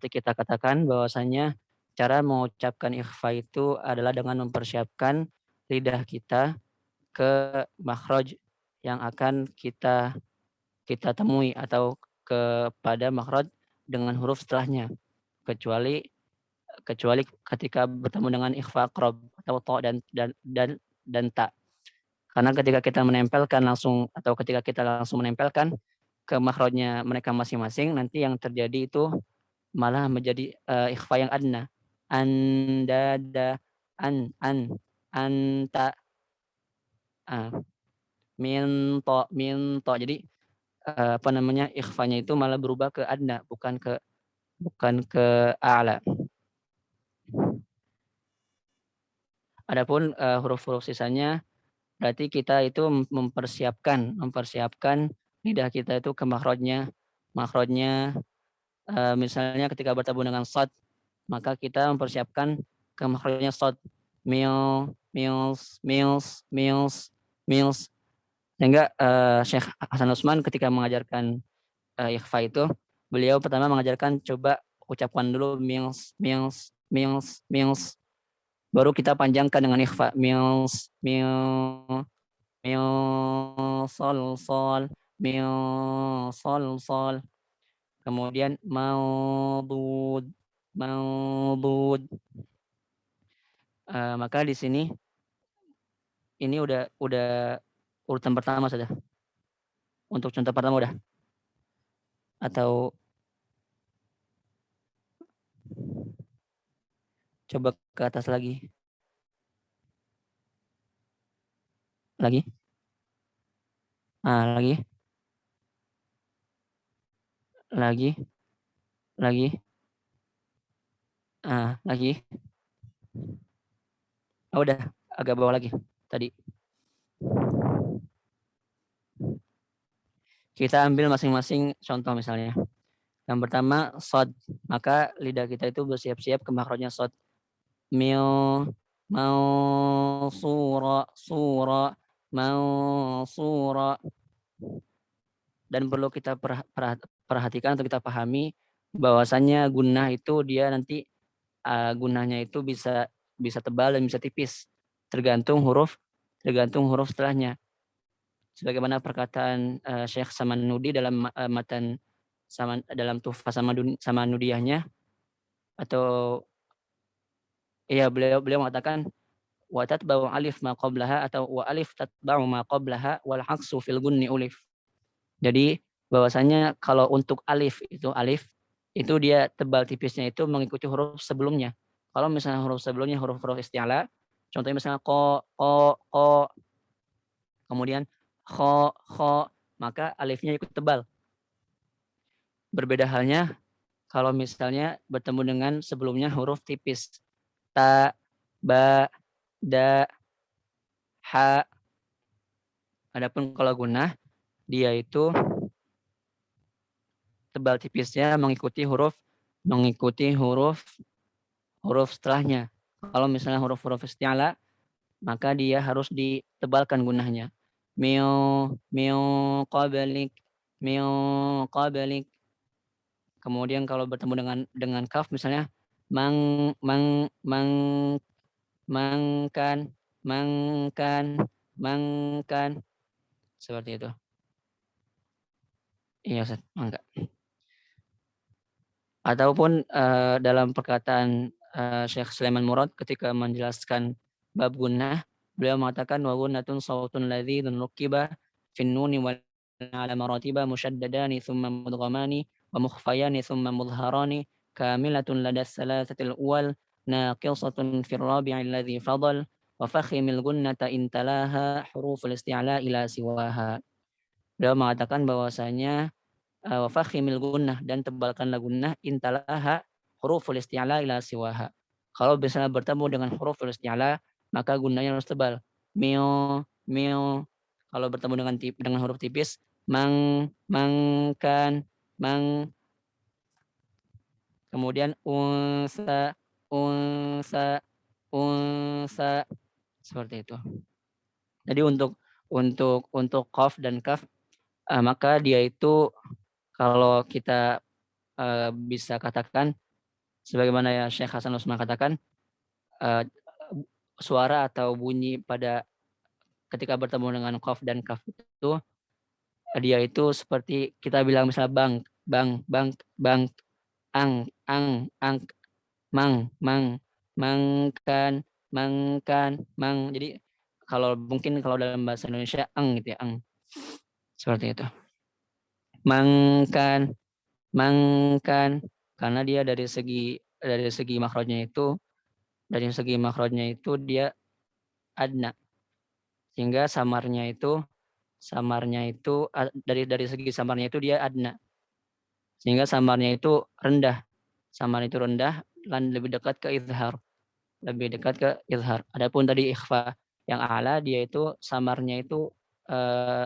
kita katakan bahwasanya cara mengucapkan ikhfa itu adalah dengan mempersiapkan lidah kita ke makhraj yang akan kita temui atau kepada makhraj dengan huruf setelahnya, kecuali ketika bertemu dengan ikhfa aqrab atau ta dan ta. Karena ketika kita langsung menempelkan ke makhrajnya mereka masing-masing, nanti yang terjadi itu malah menjadi ikhfa yang adna. Andada, anta, minto. Jadi ikhfanya itu malah berubah ke adna, bukan ke a'la. Adapun huruf-huruf sisanya berarti kita itu mempersiapkan lidah kita itu ke makhrajnya misalnya ketika bertemu dengan shad, maka kita mempersiapkan ke makhrajnya shad, mils. Sehingga Syekh Hasan Usman ketika mengajarkan ikhfa itu, beliau pertama mengajarkan coba ucapkan dulu mils, baru kita panjangkan dengan ikhfa, mils, sol, sol. Kemudian maudud. Maka di sini ini udah urutan pertama sudah. Untuk contoh pertama udah. Atau coba ke atas lagi. Lagi. Lagi. Lagi. Udah agak bawah lagi tadi. Kita ambil masing-masing contoh misalnya. Yang pertama shad, maka lidah kita itu bersiap-siap ke makhrajnya shad. Sura. Dan perlu kita perhatikan atau kita pahami bahwasannya gunnah itu dia nanti gunnahnya itu bisa tebal dan bisa tipis, tergantung huruf setelahnya. Sebagaimana perkataan Syekh Samanudi dalam matan dalam Tuhfah Samanudiyahnya, atau beliau mengatakan wa tatba'u alif ma qablaha atau wa alif tatba'u ma qablaha wal aqsu fil gunni ulif. Jadi bahwasanya kalau untuk alif itu dia tebal tipisnya itu mengikuti huruf sebelumnya. Kalau misalnya huruf sebelumnya huruf-huruf isti'ala, contohnya misalnya ko, kemudian kho, maka alifnya ikut tebal. Berbeda halnya kalau misalnya bertemu dengan sebelumnya huruf tipis. Ta, ba, da, ha. Adapun kalau gunnah, dia itu tebal tipisnya mengikuti huruf setelahnya. Kalau misalnya huruf-huruf isti'ala, maka dia harus ditebalkan gunnahnya. Min qablik. Kemudian kalau bertemu dengan kaf misalnya mangkan seperti itu. Iya, Ustaz, mangga. Ataupun dalam perkataan Syekh Sulaiman Murad ketika menjelaskan bab gunnah, beliau mengatakan wa gunnatun sautun ladzi nukiba fin nuni wal على مراتب مشددان ثم مدغمان ومخفيان ثم مظهران كاملة لدى الثلاثة الأول ناقصة في الرابع الذي فضل وفخم الغنة إن تلاها حروف الاستعلاء إلى سواها. Beliau mengatakan bahwasanya wafakhimil gunnah dan tebalkanlah gunnah intalaha huruful isti'la ila siwaha. Kalau misalnya bertemu dengan huruful isti'la maka gunnahnya harus tebal. Mio mio. Kalau bertemu dengan huruf tipis mang mangkan mang. Kemudian unsa unsa unsa seperti itu. Jadi untuk qaf dan kaf maka dia itu kalau kita bisa katakan sebagaimana ya Syekh Hasan Usman katakan suara atau bunyi pada ketika bertemu dengan qaf dan kaf itu dia itu seperti kita bilang misalnya bang ang mang mangkan mang. Jadi kalau mungkin kalau dalam bahasa Indonesia ang gitu ya ang seperti itu. Mangkan karena dia dari segi makhrajnya itu dia adna, sehingga samarnya itu dari segi samarnya itu dia adna, sehingga samarnya itu rendah dan lebih dekat ke izhar. Adapun tadi ikhfa yang a'la dia itu samarnya itu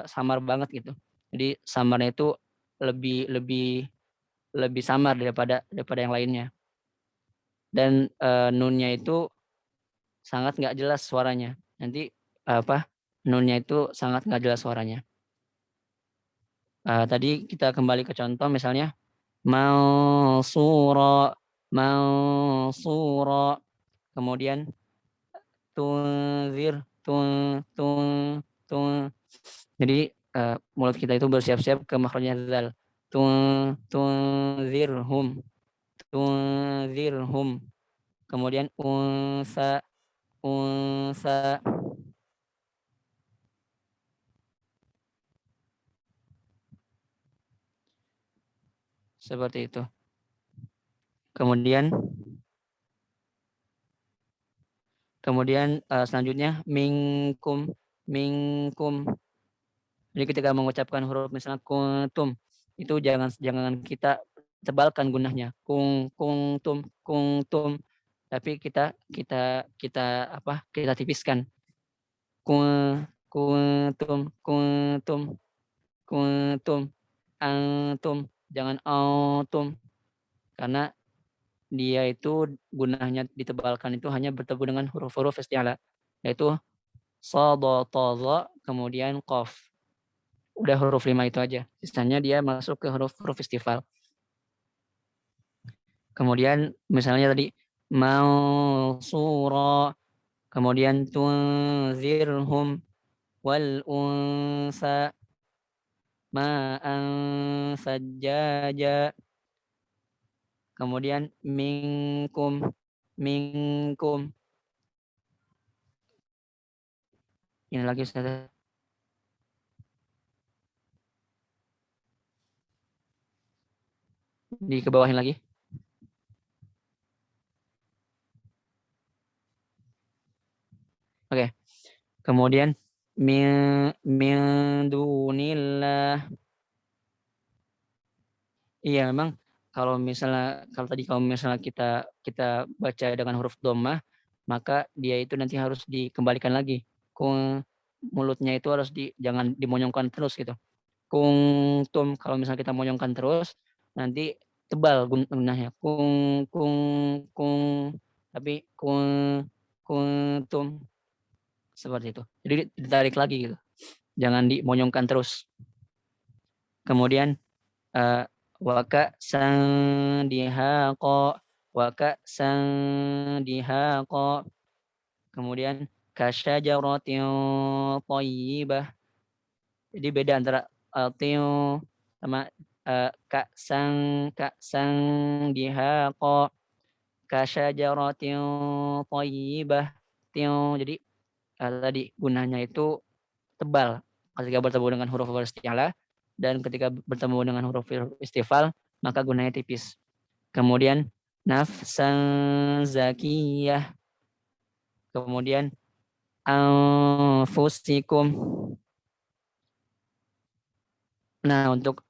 samar banget gitu. Jadi samarnya itu lebih samar daripada yang lainnya. Dan nunnya itu sangat nggak jelas suaranya. Nanti nunnya itu sangat nggak jelas suaranya. Tadi kita kembali ke contoh misalnya mansura, kemudian tunzir, tun. Jadi mulut kita itu bersiap-siap ke makhrajnya zal. Tunzirhum. Kemudian unsa. Seperti itu. Kemudian selanjutnya minkum. Jadi ketika mengucapkan huruf misalnya kuntum itu jangan kita tebalkan gunnahnya kungtum, tapi kita tipiskan kuntum antum, jangan autum, karena dia itu gunnahnya ditebalkan itu hanya bertemu dengan huruf-huruf isti'la, yaitu sad, ta, kemudian qaf. Udah huruf 5 itu aja. Sisanya dia masuk ke huruf istifal. Kemudian misalnya tadi mansura, kemudian tunzirhum wal unsa ma'an sajjaja. Kemudian minkum. Ini lagi Ustaz. Di kebawahin lagi. Oke. Kemudian min dunillah. Iya, memang kalau misalnya kita baca dengan huruf dhammah, maka dia itu nanti harus dikembalikan lagi. Mulutnya itu jangan dimonyongkan terus gitu. Kungtum, kalau misalnya kita monyongkan terus nanti tebal gunnahnya. Kung, tapi kuntum seperti itu. Jadi ditarik lagi gitu. Jangan dimonyongkan terus. Kemudian waka sang dihaqa. Kemudian kasyajaratin thayyibah. Jadi beda antara tiu sama kak sang dihaqa, kasyajaratin thayyibah. Jadi tadi gunanya itu tebal ketika bertemu dengan huruf isti'la, dan ketika bertemu dengan huruf istifal maka gunanya tipis. Kemudian nafsan zakiyah. Kemudian anfusikum. Nah, untuk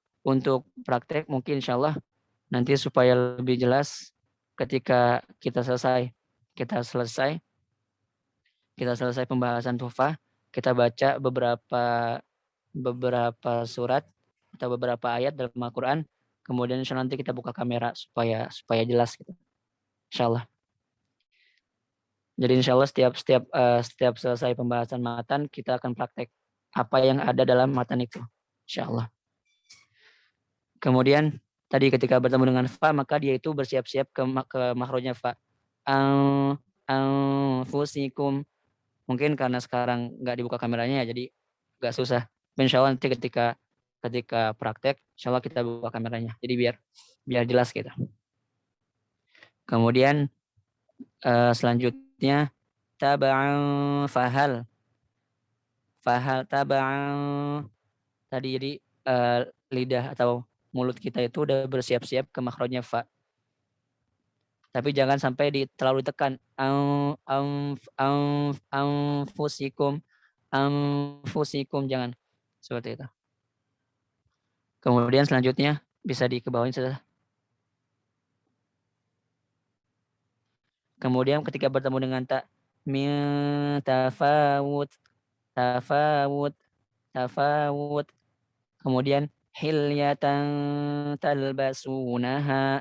praktek mungkin insyaallah nanti supaya lebih jelas ketika kita selesai pembahasan tuhfah, kita baca beberapa surat atau beberapa ayat dalam Al-Qur'an, kemudian insyaallah nanti kita buka kamera supaya jelas gitu. Insyaallah. Jadi insyaallah setiap selesai pembahasan matan kita akan praktek apa yang ada dalam matan itu. Insyaallah. Kemudian tadi ketika bertemu dengan fa maka dia itu bersiap-siap ke makhrajnya fa. Anfusikum. Mungkin karena sekarang nggak dibuka kameranya ya jadi nggak susah. Insyaallah nanti ketika praktek insyaallah kita buka kameranya. Jadi biar jelas gitu. Kemudian selanjutnya taba'an fahal taba'an tadi jadi lidah atau mulut kita itu udah bersiap-siap ke makhrajnya fa. Tapi jangan sampai terlalu ditekan. Anfusikum jangan seperti itu. Kemudian selanjutnya bisa dikebawain saja. Kemudian ketika bertemu dengan ta min tafawut. Kemudian hilyatan talbasunaha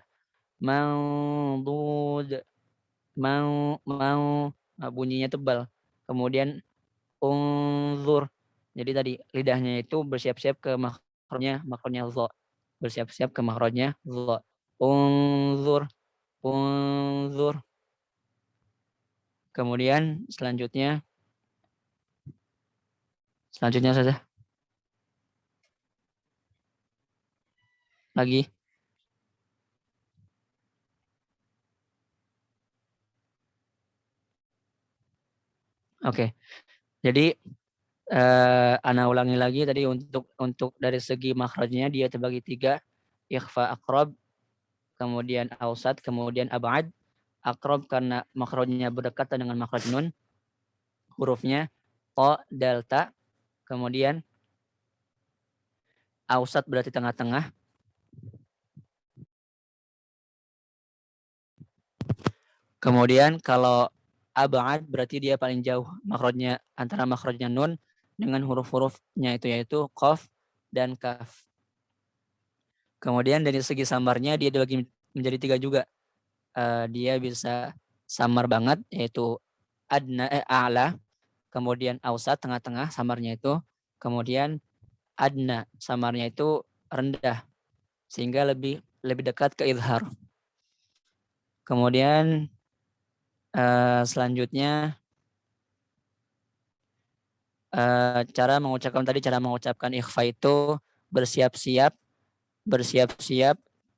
mandud bunyinya tebal. Kemudian unzur. Jadi tadi lidahnya itu bersiap-siap ke makhrajnya dha. Bersiap-siap ke makhrajnya dha. Unzur. Kemudian selanjutnya saja. Lagi. Oke. Jadi ana ulangi lagi tadi untuk dari segi makhrajnya dia terbagi 3, ikhfa aqrab, kemudian ausat, kemudian ab'ad. Aqrab karena makhrajnya berdekatan dengan makhraj nun, hurufnya ta, dal, ta. Kemudian ausat berarti tengah-tengah. Kemudian kalau ab'ad berarti dia paling jauh makhrajnya antara makhrajnya nun dengan huruf-hurufnya itu yaitu qaf dan kaf. Kemudian dari segi samarnya dia dibagi menjadi 3 juga. Dia bisa samar banget yaitu a'la, kemudian ausat tengah-tengah samarnya itu, kemudian adna samarnya itu rendah sehingga lebih dekat ke izhar. Kemudian selanjutnya cara mengucapkan ikhfa itu bersiap-siap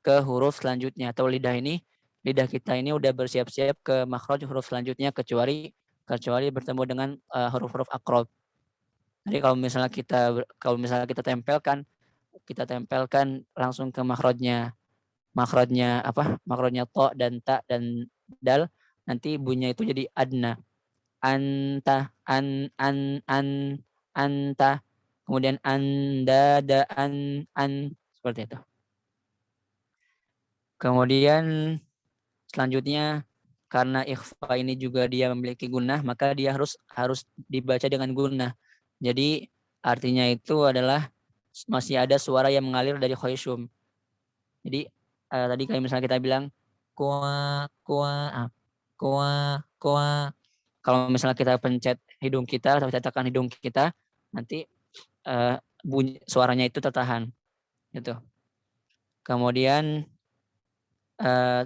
ke huruf selanjutnya atau lidah kita ini udah bersiap-siap ke makhraj huruf selanjutnya kecuali bertemu dengan huruf-huruf aqrab. Jadi kalau misalnya kita tempelkan langsung ke makhrajnya to dan ta dan dal, nanti bunyinya itu jadi adna. Anta anta, kemudian anda seperti itu. Kemudian selanjutnya karena ikhfa ini juga dia memiliki gunnah, maka dia harus dibaca dengan gunnah. Jadi artinya itu adalah masih ada suara yang mengalir dari khayshum. Jadi tadi kayak misalnya kita bilang koa. Kalau misalnya kita pencet hidung kita atau tekan hidung kita, nanti bunyi suaranya itu tertahan. Gitu. Kemudian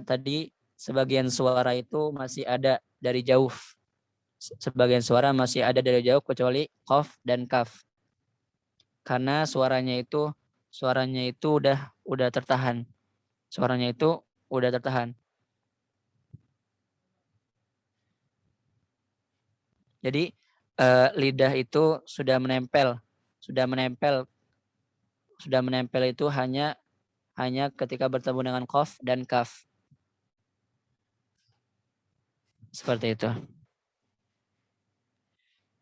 tadi sebagian suara itu masih ada dari jauh. Sebagian suara masih ada dari jauh kecuali qaf dan kaf. Karena suaranya itu udah tertahan. Suaranya itu udah tertahan. Jadi lidah itu sudah menempel sudah menempel itu hanya ketika bertemu dengan qaf dan kaf. Seperti itu.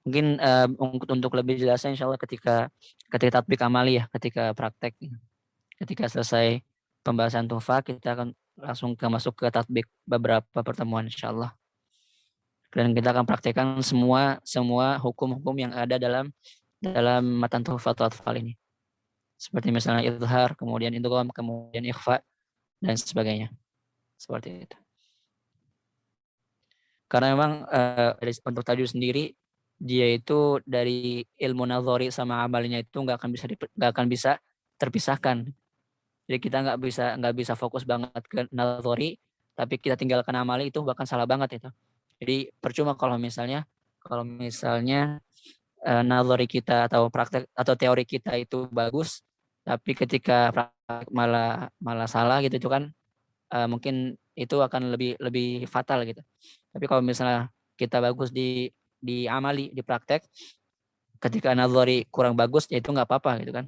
Mungkin untuk lebih jelasnya insya Allah ketika tatbik amali ya, ketika praktek. Ketika selesai pembahasan tuhfa, kita akan langsung masuk ke tatbik beberapa pertemuan insya Allah. Dan kita akan praktekkan semua hukum-hukum yang ada dalam matan tuhfatul atfal ini. Seperti misalnya izhar, kemudian idgham, kemudian ikhfa, dan sebagainya. Seperti itu. Karena memang untuk tajwid sendiri, dia itu dari ilmu nazari sama amalnya itu nggak akan bisa terpisahkan. Jadi kita nggak bisa fokus banget ke nazari, tapi kita tinggalkan amali itu bahkan salah banget itu. Jadi percuma kalau misalnya nazari kita atau praktek atau teori kita itu bagus, tapi ketika praktek malah salah gitu itu kan mungkin itu akan lebih fatal gitu. Tapi kalau misalnya kita bagus di amali, di praktek, ketika nazari kurang bagus ya itu nggak apa-apa gitu kan.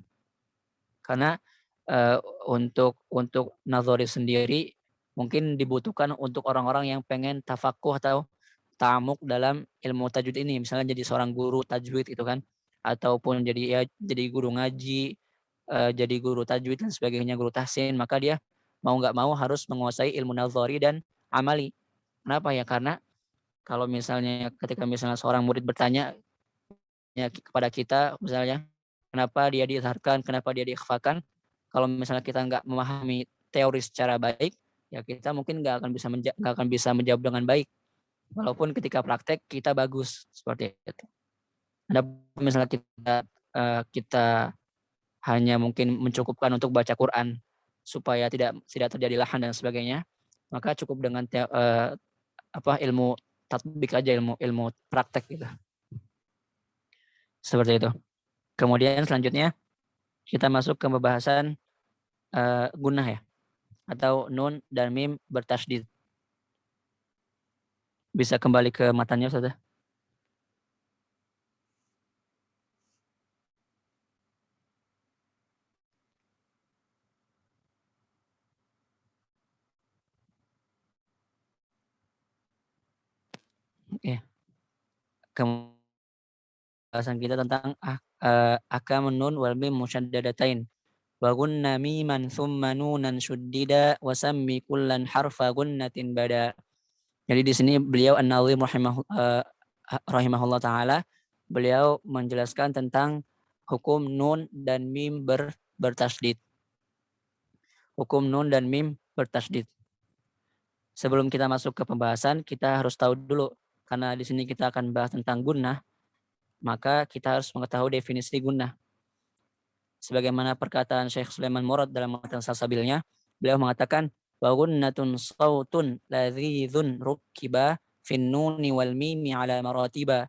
Karena untuk nazari sendiri mungkin dibutuhkan untuk orang-orang yang pengen tafakuh atau ta'amuk dalam ilmu tajwid ini, misalnya jadi seorang guru tajwid gitu kan, ataupun jadi guru ngaji, jadi guru tajwid dan sebagainya, guru tahsin, maka dia mau nggak mau harus menguasai ilmu nazari dan amali. Kenapa ya? Karena kalau misalnya ketika misalnya seorang murid bertanya ya kepada kita misalnya kenapa dia diizharkan, kenapa dia diikhfakan, kalau misalnya kita nggak memahami teori secara baik, ya kita mungkin nggak akan bisa menjawab dengan baik. Walaupun ketika praktek kita bagus seperti itu. Ada misalnya kita hanya mungkin mencukupkan untuk baca Quran supaya tidak terjadi lahan dan sebagainya, maka cukup dengan ilmu tatbik aja, ilmu praktek gitu. Seperti itu. Kemudian selanjutnya kita masuk ke pembahasan gunnah ya, atau nun dan mim bertasydid. Bisa kembali ke matanya Ustaz? Oke. Pembahasan kita tentang ahkamun nun wal mim musyaddadatain. Wa gunna miman thumma nunan syuddida wa sammi kullan harfa gunnatin bada. Jadi di sini beliau An-Nazim rahimahullah taala, beliau menjelaskan tentang hukum nun dan mim bertasydid. Hukum nun dan mim bertasydid. Sebelum kita masuk ke pembahasan, kita harus tahu dulu, karena di sini kita akan bahas tentang gunnah, maka kita harus mengetahui definisi gunnah. Sebagaimana perkataan Syekh Sulaiman Murad dalam matan Salsabilnya, beliau mengatakan wa gunnatun sautun ladzizun rukiba fin nuni wal mimi ala maratiba.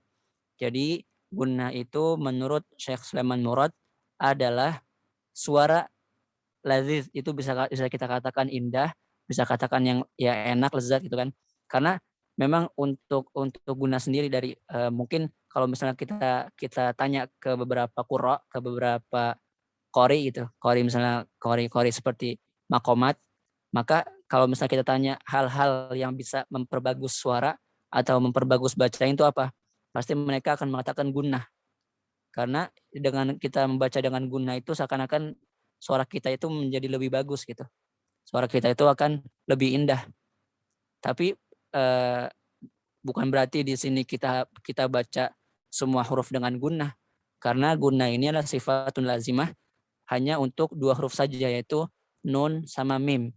Jadi gunnah itu menurut Syekh Sulaiman Murad adalah suara laziz, itu bisa kita katakan indah, bisa katakan yang ya enak, lezat gitu kan. Karena memang untuk gunnah sendiri dari mungkin kalau misalnya kita tanya ke beberapa qurra, ke beberapa qori gitu, qori seperti makomat, maka kalau misalnya kita tanya hal-hal yang bisa memperbagus suara atau memperbagus bacaan itu apa, pasti mereka akan mengatakan gunnah. Karena dengan kita membaca dengan gunnah itu seakan-akan suara kita itu menjadi lebih bagus gitu. Suara kita itu akan lebih indah. Tapi bukan berarti di sini kita baca semua huruf dengan gunnah. Karena gunnah ini adalah sifatun lazimah hanya untuk dua huruf saja, yaitu nun sama mim.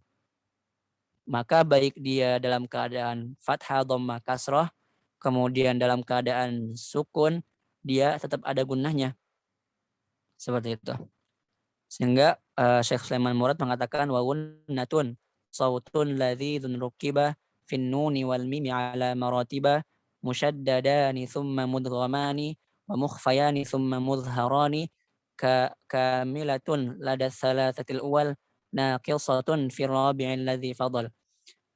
Maka baik dia dalam keadaan fathah, dhammah, kasrah, kemudian dalam keadaan sukun, dia tetap ada gunnahnya. Seperti itu. Sehingga Syekh Sulaiman Murad mengatakan wa gunnatun sautun ladzizun rukiba fin nuni wal mimi ala maratiba musyaddadani thumma mudghamani wa mukhfayani thumma mudharani kamilatun lada thalathatil awal naqisatun fi rabi'il ladzi fadal.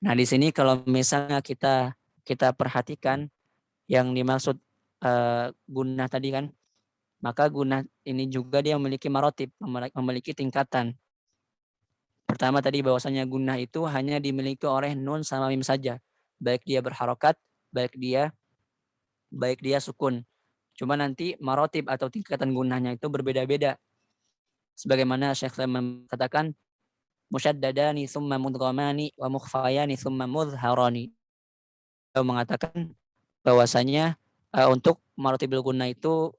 Nah, di sini kalau misalnya kita perhatikan yang dimaksud gunnah tadi kan, maka gunnah ini juga dia memiliki marotib, memiliki tingkatan. Pertama tadi bahwasanya gunnah itu hanya dimiliki oleh nun sama mim saja, baik dia berharokat, baik dia sukun. Cuma nanti marotib atau tingkatan gunnahnya itu berbeda-beda. Sebagaimana Syekh katakan, musyaddadani summa mudghamani wa mukhfayani summa mudharani. Beliau mengatakan bahwasanya untuk marotibul gunnah itu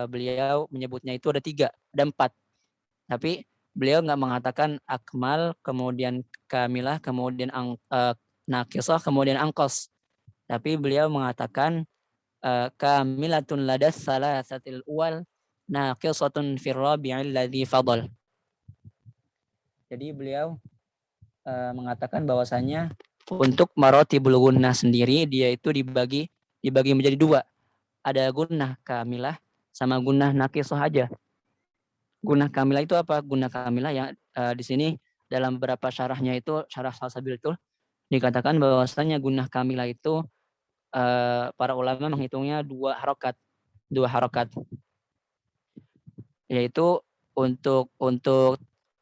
beliau menyebutnya itu ada 3, ada 4. Tapi beliau nggak mengatakan akmal, kemudian kamilah, kemudian nakisah, kemudian angkos. Tapi beliau mengatakan kamilatun ladas salasatil uwal naqisatun fir rabi'il ladzi fadal. Jadi beliau mengatakan bahwasanya untuk marotibul gunnah sendiri dia itu dibagi menjadi 2. Ada gunnah kamilah sama gunnah naqisah aja. Gunnah kamilah itu apa? Gunnah kamilah yang di sini dalam beberapa syarahnya itu, syarah Salsabil itu dikatakan bahwasanya gunnah kamilah itu para ulama menghitungnya 2 harokat. 2 harokat. Yaitu untuk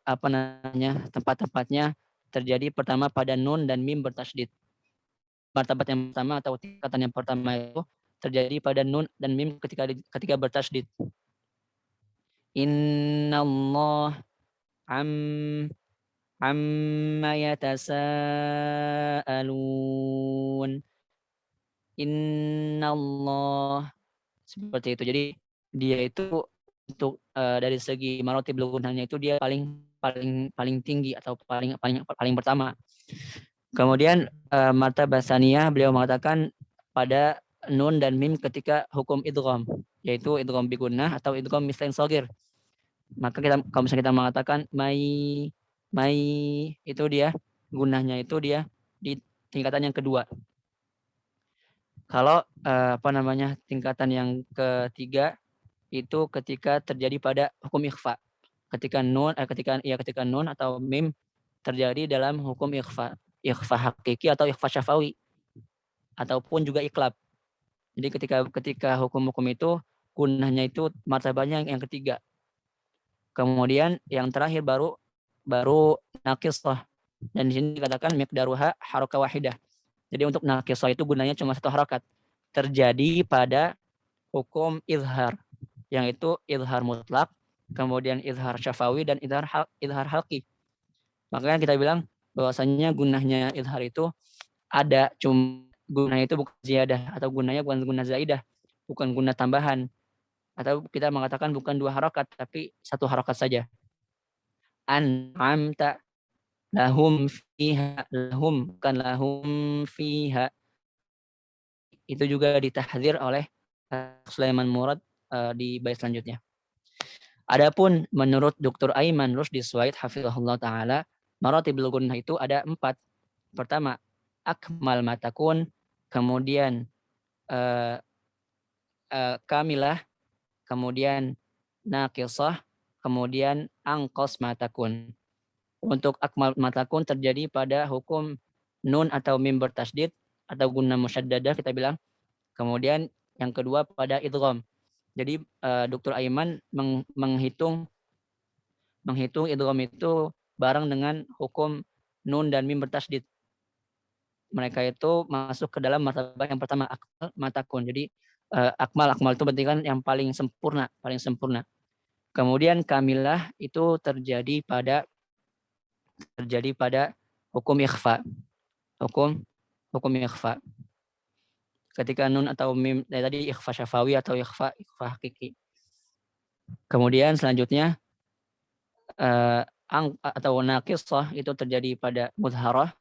apa namanya? Tempat-tempatnya terjadi pertama pada nun dan mim bertasydid. Martabat yang pertama atau tingkatan yang pertama itu terjadi pada nun dan mim ketika bertasydid. Innallah amma yatasaalun. Innallah, seperti itu. Jadi dia itu untuk dari segi marotibul gunnahnya itu dia paling tinggi atau paling pertama. Kemudian martabat tsaniyah beliau mengatakan pada nun dan mim ketika hukum idgham, yaitu idgham bi gunnah atau idgham mislain shagir. Maka kalau misalnya kita mengatakan mai itu dia gunnahnya itu dia di tingkatan yang kedua. Kalau tingkatan yang ketiga itu ketika terjadi pada hukum ikhfa. Ketika nun atau mim terjadi dalam hukum ikhfa hakiki atau ikhfa syafawi ataupun juga iklab. Jadi ketika hukum-hukum itu gunnahnya itu martabatnya yang ketiga. Kemudian yang terakhir baru naqisah. Dan di sini dikatakan miqdaruha harakah wahidah. Jadi untuk naqisah itu gunanya cuma 1 harakat. Terjadi pada hukum izhar, yang itu izhar mutlak, kemudian izhar syafawi dan izhar halqi. Makanya kita bilang bahwasanya gunahnya izhar itu ada, cuma gunanya itu bukan ziyadah atau gunanya bukan gunah zaidah, bukan gunah tambahan. Atau kita mengatakan bukan 2 harakat tapi 1 harakat saja. An'amta lahum fiha, lahum bukan lahum fiha. Itu juga ditahdzir oleh Sulaiman Murad di bait selanjutnya. Adapun menurut Dr. Aiman Rusdi Suwaid hafizahullah taala, maratibul gunnah itu ada 4. Pertama, akmal matakun, kemudian kamilah, kemudian naqisah, kemudian angkos matakun. Untuk akmal matakun terjadi pada hukum nun atau mim bertasydid atau gunnah musyaddadah kita bilang. Kemudian yang kedua pada idgham. Jadi Dr. Aiman menghitung idgham itu bareng dengan hukum nun dan mim bertasydid. Mereka itu masuk ke dalam martabat yang pertama, akmal matakun. Jadi akmal itu berarti kan yang paling sempurna. Kemudian kamilah itu terjadi pada hukum ikhfa. Hukum ikhfa. Ketika nun atau mim tadi ikhfa syafawi atau ikhfa hakiki. Kemudian selanjutnya atau naqisah itu terjadi pada mudharah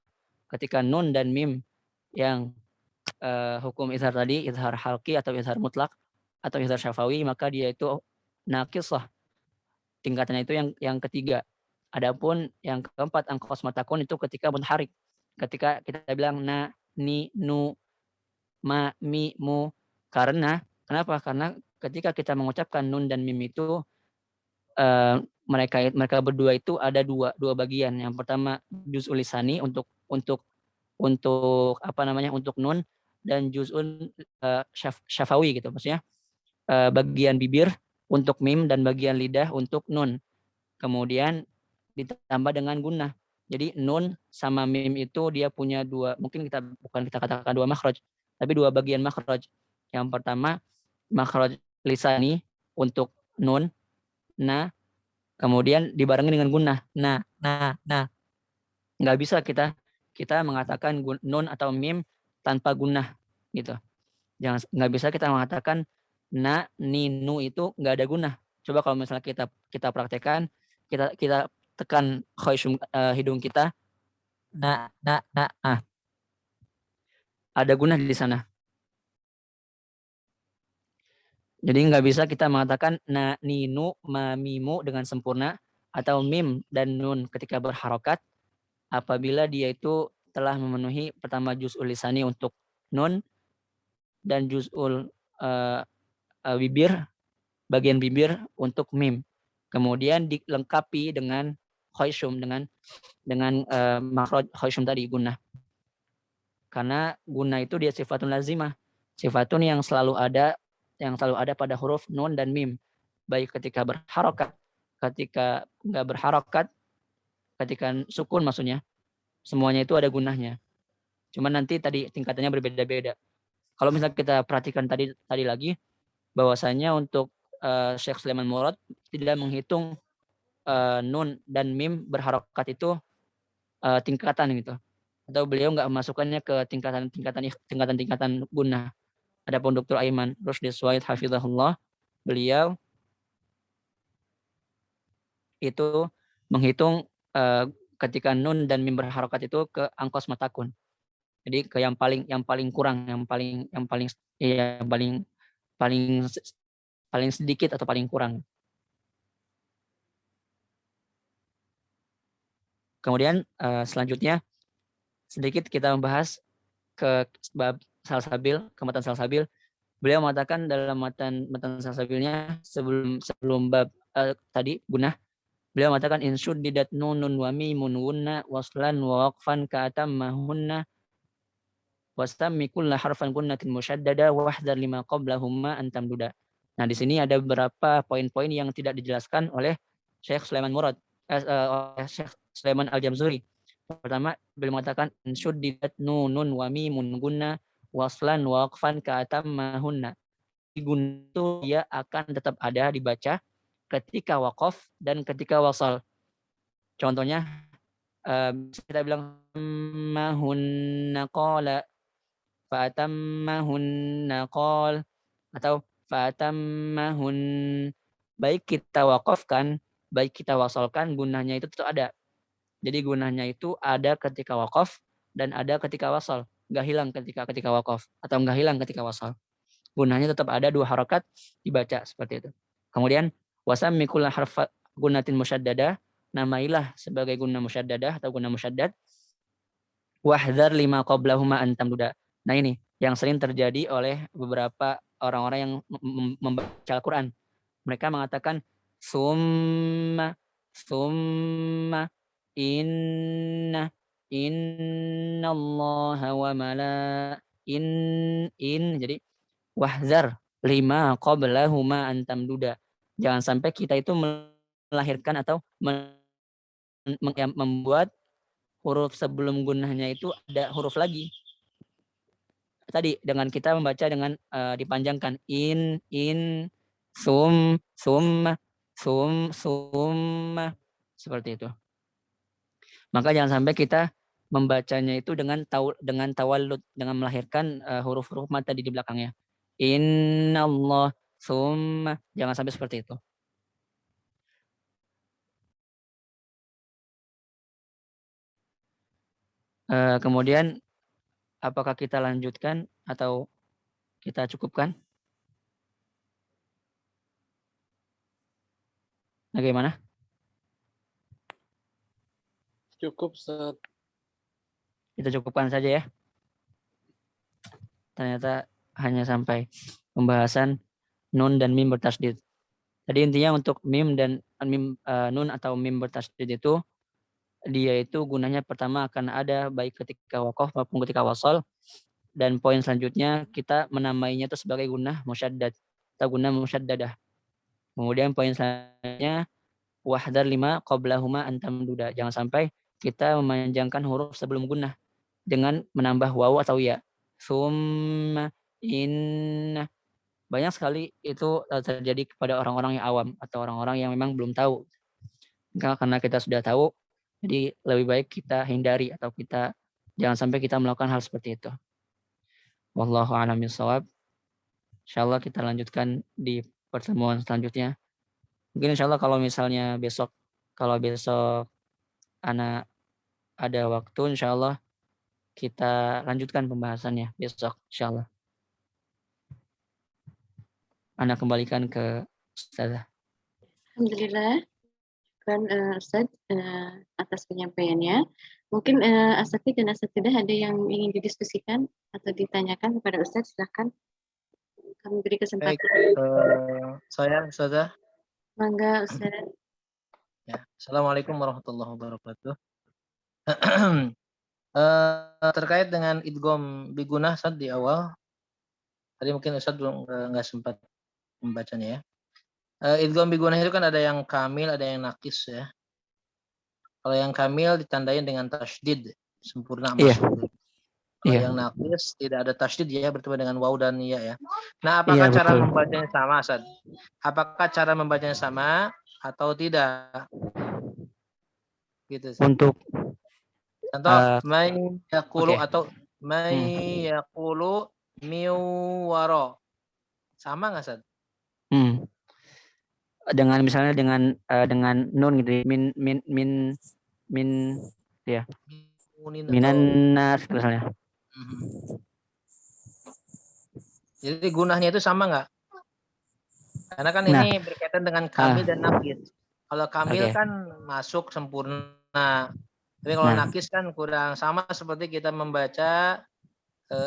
ketika nun dan mim yang hukum izhar tadi, izhar halqi atau izhar mutlak atau izhar syafawi, maka dia itu naqisah. Tingkatannya itu yang ketiga. Adapun yang keempat angkos matakun itu ketika munharik. Ketika kita bilang na, ni, nu, ma, mi, mu. Kenapa? Karena ketika kita mengucapkan nun dan mim itu mereka berdua itu ada dua bagian. Yang pertama juz'ul lisani untuk untuk nun, dan juz'un syafawi gitu, maksudnya bagian bibir untuk mim dan bagian lidah untuk nun. Kemudian ditambah dengan gunnah. Jadi nun sama mim itu dia punya dua, mungkin bukan kita katakan dua makhraj, tapi dua bagian makhraj. Yang pertama makhraj lisani untuk nun, na, kemudian dibarengi dengan gunnah. Nah. Nggak bisa kita mengatakan nun atau mim tanpa gunnah gitu. Nggak bisa kita mengatakan na, ni, nu itu nggak ada gunnah. Coba kalau misalnya kita praktekkan, kita tekan khayshum hidung kita, na, ada gunnah di sana. Jadi nggak bisa kita mengatakan na, ni, nu, ma, mimu dengan sempurna atau mim dan nun ketika berharokat apabila dia itu telah memenuhi pertama juz'ul lisani untuk nun dan juz'ul bibir, bagian bibir untuk mim. Kemudian dilengkapi dengan khayshum, dengan makhraj khayshum tadi, gunnah. Karena gunnah itu dia sifatun lazimah, sifatun yang selalu ada pada huruf nun dan mim, baik ketika berharokat, ketika nggak berharokat, ketika sukun maksudnya, semuanya itu ada gunnahnya. Cuman nanti tadi tingkatannya berbeda-beda. Kalau misalnya kita perhatikan tadi lagi, bahwasanya untuk Syekh Sulaiman Murad tidak menghitung nun dan mim berharokat itu tingkatan gitu, atau beliau nggak memasukkannya ke tingkatan gunnah. Adapun Dr. Aiman Rusdi Suwaid hafizahullah, beliau itu menghitung ketika nun dan mim berharokat itu ke angkos matakun. Jadi ke yang paling kurang, yang paling sedikit atau paling kurang. Kemudian selanjutnya sedikit kita membahas ke bab salsabil, ke matan salsabil. Beliau mengatakan dalam matan salsabilnya sebelum bab tadi gunnah, beliau mengatakan insyuddidat nunun wa mimun wunna waslan wa waqfan ka'atammahunna wasammi kulla harfan gunnatin musyaddada wahdar lima qablahumma antam duda. Nah, di sini ada beberapa poin-poin yang tidak dijelaskan oleh Syekh Sulaiman Murad, oleh Syekh Sulaiman Al-Jamzuri. Pertama, beliau mengatakan syuddidat nunun wa mimun gunna waslan wa waqfan ka'atammahunna. Gunna itu dia akan tetap ada dibaca ketika waqaf dan ketika wasal. Contohnya kita bilang mahunna qala fatammahunna qal atau fatammahun. Baik kita waqafkan, baik kita wasalkan, gunahnya itu tetap ada. Jadi gunahnya itu ada ketika waqaf dan ada ketika wasal. Nggak hilang ketika waqaf atau nggak hilang ketika wasal. Gunahnya tetap ada, dua harakat dibaca seperti itu. Kemudian wasammi kulla harfa gunatin musyaddada, namailah sebagai guna musyaddadah atau guna musyaddad. Wahdhar lima qablahuma antam duda. Nah ini yang sering terjadi oleh beberapa orang-orang yang membaca Al-Quran. Mereka mengatakan summa inna allaha wa jadi wahzar lima qablahuma antam duda. Jangan sampai kita itu melahirkan atau membuat huruf sebelum gunahnya itu ada huruf lagi. Tadi dengan kita membaca dengan dipanjangkan in sum seperti itu. Maka jangan sampai kita membacanya itu dengan tawallud, dengan melahirkan huruf-huruf mad tadi di belakangnya. Innallah summa, jangan sampai seperti itu. Kemudian apakah kita lanjutkan atau kita cukupkan? Bagaimana? Cukup, Ustaz. Kita cukupkan saja ya. Ternyata hanya sampai pembahasan nun dan mim bertasydid. Tadi intinya untuk mim dan nun atau mim bertasydid itu dia itu gunanya pertama akan ada baik ketika waqaf maupun ketika wasal, dan poin selanjutnya kita menamainya itu sebagai gunah musyaddad atau gunah musyaddadah. Kemudian poin selanjutnya wahdar 5 qablahuma antamduda. Jangan sampai kita memanjangkan huruf sebelum gunnah dengan menambah waw atau ya. Summa inna. Banyak sekali itu terjadi kepada orang-orang yang awam atau orang-orang yang memang belum tahu. Karena kita sudah tahu, jadi lebih baik kita hindari atau kita jangan sampai kita melakukan hal seperti itu. Wallahu a'lam bishawab. Insyaallah kita lanjutkan di pertemuan selanjutnya. Mungkin insyaallah kalau besok anak ada waktu, insyaallah kita lanjutkan pembahasannya besok insyaallah. Anak kembalikan ke Ustazah. Alhamdulillah. Kan Ustaz atas penyampaiannya. Mungkin Asatidz dan Asatidah ada yang ingin didiskusikan atau ditanyakan kepada Ustaz, silakan. Kami beri kesempatan. Baik, saya Ustazah. Mangga Ustaz. Ya. Assalamualaikum warahmatullahi wabarakatuh. Terkait dengan idgham bigunah Ustaz di awal, tadi mungkin Ustaz belum nggak sempat membacanya ya. Idgham bigunah itu kan ada yang kamil, ada yang nakis ya. Kalau yang kamil ditandain dengan tasydid, sempurna masuk. Kalau yang nakis tidak ada tasydid ya, bertemu dengan waw dan ya ya. Nah, apakah cara membacanya sama, Ustaz? Apakah cara membacanya sama atau tidak? Gitu, Ustaz. Untuk contoh may yaqulu atau may yaqulu miwaro. Sama enggak, Ustaz? Dengan misalnya dengan nun gitu, min ya. Minan nas misalnya. Jadi gunahnya itu sama enggak? Karena kan ini berkaitan dengan kamil dan nakis. Kalau kamil kan masuk sempurna. Tapi kalau nakis kan kurang, sama seperti kita membaca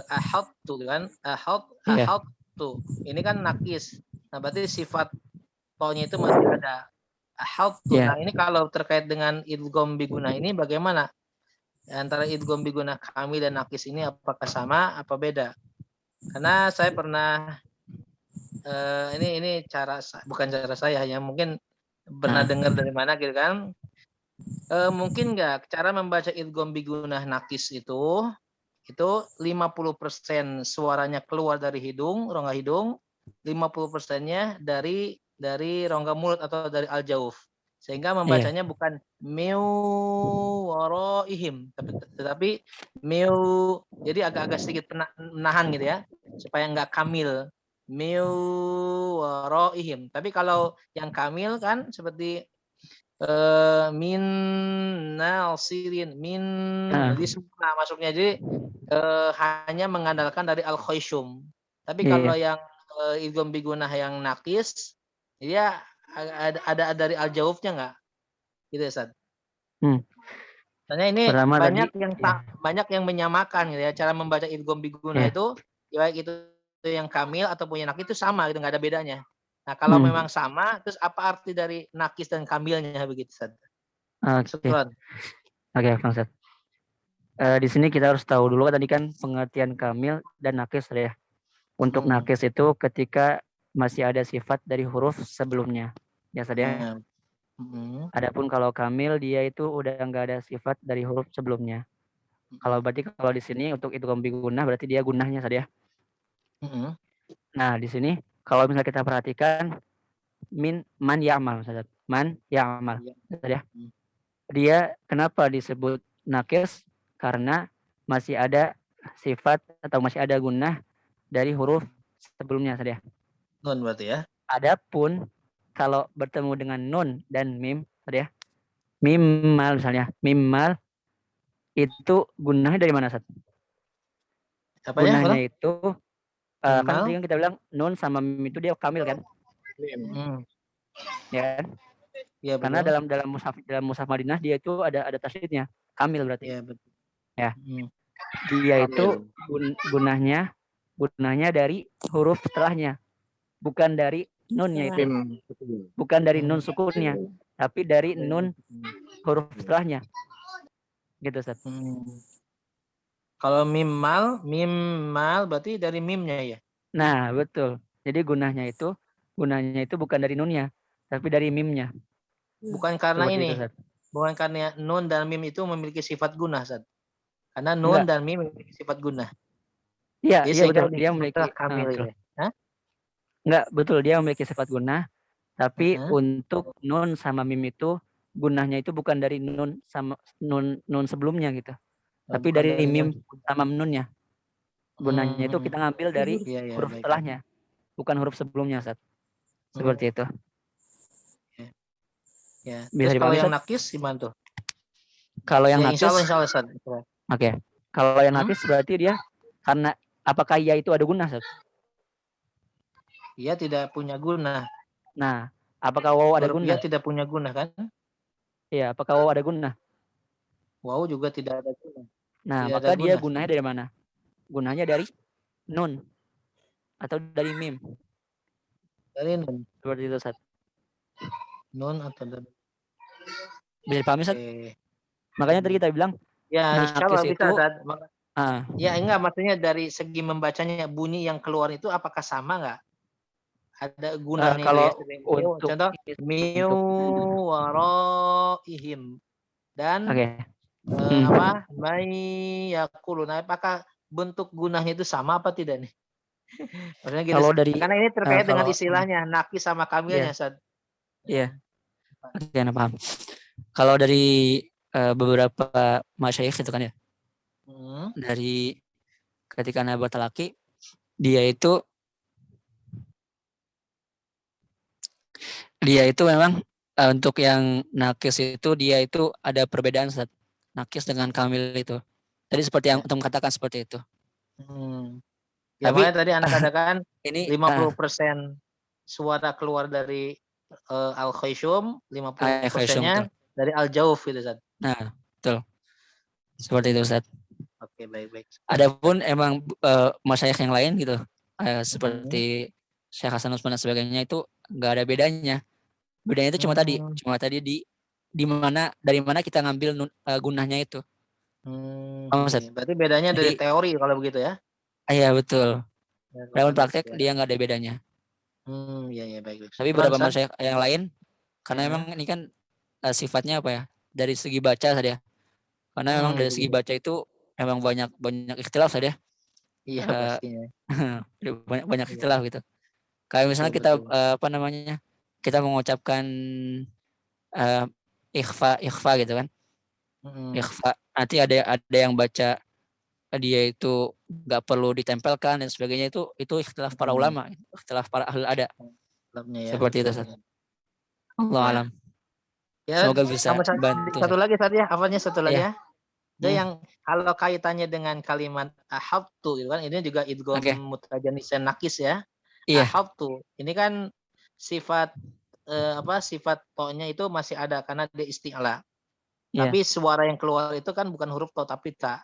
ahadtu kan? Ahadtu. Ini kan nakis. Nah, berarti sifat to-nya itu masih ada. Ahadtu. Nah, ini kalau terkait dengan idgham bigunah ini bagaimana? Antara idgham bigunah kamil dan nakis ini apakah sama apa beda? Karena saya pernah ini cara bukan cara saya, hanya mungkin pernah dengar dari mana gitu kan. Mungkin enggak cara membaca idgham bigunah nakis itu 50% suaranya keluar dari hidung, rongga hidung, 50%-nya dari rongga mulut atau dari al-jauf. Sehingga membacanya bukan miu waraihim, tetapi miu, jadi agak-agak sedikit menahan gitu ya, supaya enggak kamil. Miu waraihim. Tapi kalau yang kamil kan seperti min nasirin, min, jadi sempurna masuknya, jadi hanya mengandalkan dari al-khayshum. Tapi kalau yang idgham bigunah yang nakis, dia ada dari al-jaufnya enggak? Gitu ya, Ustaz. Soalnya ini banyak yang menyamakan gitu ya, cara membaca idgham bigunah itu, baik itu yang kamil ataupun yang nakis itu sama gitu, enggak ada bedanya. Nah, kalau memang sama, terus apa arti dari nakis dan kamilnya begitu, Ustaz? Oke, Ustaz. Di sini kita harus tahu dulu tadi kan pengertian kamil dan nakis ya. Untuk nakis itu ketika masih ada sifat dari huruf sebelumnya. Ya, Ustaz ya. Adapun kalau kamil dia itu udah enggak ada sifat dari huruf sebelumnya. Kalau berarti kalau di sini untuk idgham bigunah berarti dia gunahnya Ustaz ya. Nah, di sini kalau misalnya kita perhatikan man ya'mal Ustaz. Man ya'mal. Ustaz ya. Dia kenapa disebut nakis? Karena masih ada sifat atau masih ada gunnah dari huruf sebelumnya saja. Nun berarti ya. Adapun kalau bertemu dengan nun dan mim saja. Mimmal misalnya. Mimmal itu gunnahnya dari mana, Ustaz? Gunnahnya itu kan tadi kita bilang nun sama mim itu dia kamil kan? Ya kan? Ya, karena dalam mushaf Madinah dia itu ada tasydidnya, kamil berarti. Iya, betul. Ya. Dia itu gunahnya dari huruf setelahnya. Bukan dari nunnya itu. Bukan dari nun sukunnya, tapi dari nun huruf setelahnya. Gitu, Ustaz. Kalau mimmal berarti dari mimnya ya. Nah, betul. Jadi gunahnya itu bukan dari nunnya, tapi dari mimnya. Bukan karena Seperti ini. itu, Ustaz. Bukan karena nun dan mim itu memiliki sifat gunah, Ustaz. Karena nun Enggak. dan mim memiliki sifat gunah. Iya, Jadi iya sehingga betul. ini Dia memiliki kamil betul. itu. Hah? Enggak, betul dia memiliki sifat gunah, tapi untuk nun sama mim itu gunahnya itu bukan dari nun sama nun sebelumnya gitu. Tapi Bukan dari mim nun. sama nunnya. Gunahnya itu kita ngambil dari Iya, huruf baik. setelahnya, bukan huruf sebelumnya, Ustaz. Seperti itu. Ya. Bisa Terus kalau dipahami, yang Ustaz? nakis gimana tuh? Kalau yang Ya, nakis, insya Allah, Ustaz. oke. Kalau yang nakis berarti dia karena apakah ya itu ada gunah, Ustaz? Ia tidak punya guna. Nah, apakah waw ada Huruf guna? ia tidak punya guna kan? Iya, apakah waw ada guna? Waw juga tidak ada guna. Nah, Tidak maka ada dia guna. gunanya dari mana? Gunanya dari nun atau dari mim. Dari nun. Seperti itu, Ustaz. Nun atau dari. Bisa dipahami, Ustaz? Makanya tadi kita bilang Ya, insya Allah nakis bisa, itu Ustaz. Ya, enggak, maksudnya dari segi membacanya bunyi yang keluar itu apakah sama enggak? Ada gunanya itu kalau ya. untuk Contoh, miu waraihim. Dan apa? Mai yakulun. Apakah bentuk gunanya itu sama apa tidak nih? Maksudnya gitu. Kalau dari Karena ini terkait dengan kalau istilahnya nakis sama kamilnya, Ustaz. Iya. Oke, paham. Kalau dari beberapa masyayikh itu kan ya. Dari ketika Nabat Talaki dia itu memang untuk yang nakis itu dia itu ada perbedaan, Ustaz. Nakis dengan kamil itu. Tadi seperti yang Antum katakan seperti itu. Ya, makanya tadi Anda katakan ini 50% suara keluar dari al-khayshum, 50%-nya dari al-jauf gitu, Ustaz. Nah, betul. Seperti itu, Ustaz. Oke, baik-baik. Adapun emang masyayikh yang lain gitu, seperti Syekh Hasan Utsman dan sebagainya itu enggak ada bedanya. Bedanya itu cuma tadi di mana dari mana kita ngambil gunahnya itu. Berarti bedanya dari teori kalau begitu ya? Iya, betul. Dalam praktek dia nggak ada bedanya. Iya, baik. Tapi beberapa masyayikh yang lain, karena emang ini kan sifatnya apa ya? Dari segi baca saja. Karena memang dari segi baca itu emang banyak ikhtilaf saja. Iya, pastinya. banyak ikhtilaf gitu. Kayak misalnya kita kita mengucapkan ikhfa gitu kan. Ikhfa, nanti ada yang baca dia itu nggak perlu ditempelkan dan sebagainya, itu ikhtilaf para ulama, ikhtilaf para ahli ada. Seperti itu, Ustaz. Allah alam. Ya, semoga bisa bantu. Satu lagi ya, apanya satu lagi ya? Itu yang kalau kaitannya dengan kalimat ahabtu gitu kan, ini juga idgham mutajanisan nakis ya. Ahabtu. Ini kan sifat sifat to-nya itu masih ada karena dia isti'la. Tapi suara yang keluar itu kan bukan huruf to tapi ta.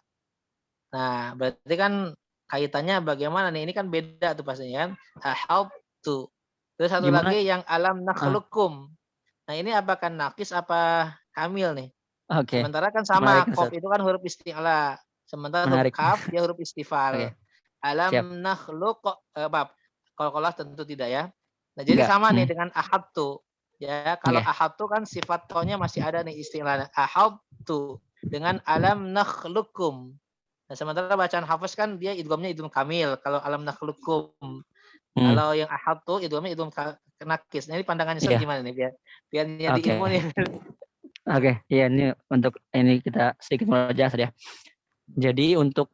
Nah, berarti kan kaitannya bagaimana nih? Ini kan beda tuh pastinya kan. Ahabtu. Terus satu lagi yang alam nakhlukum. Nah, ini apakah nakis apa kamil nih? Sementara kan sama, qaf itu kan huruf isti'la. Sementara huruf kaf dia huruf istifal. Alam nakhluq kalau tentu tidak ya. Nah, jadi sama nih dengan ahabtu. Ya, kalau ahabtu kan sifat to-nya masih ada nih istilahnya. Ahabtu dengan alam nakhlukum. Nah, sementara bacaan Hafiz kan dia idghamnya idgham kamil. Kalau alam nakhlukum. Kalau yang ahabtu idghamnya idgham nakis. Nah, ini pandangannya gimana nih biar diilmu nih. Oke, iya ini untuk ini kita sedikit merajah saja. Jadi untuk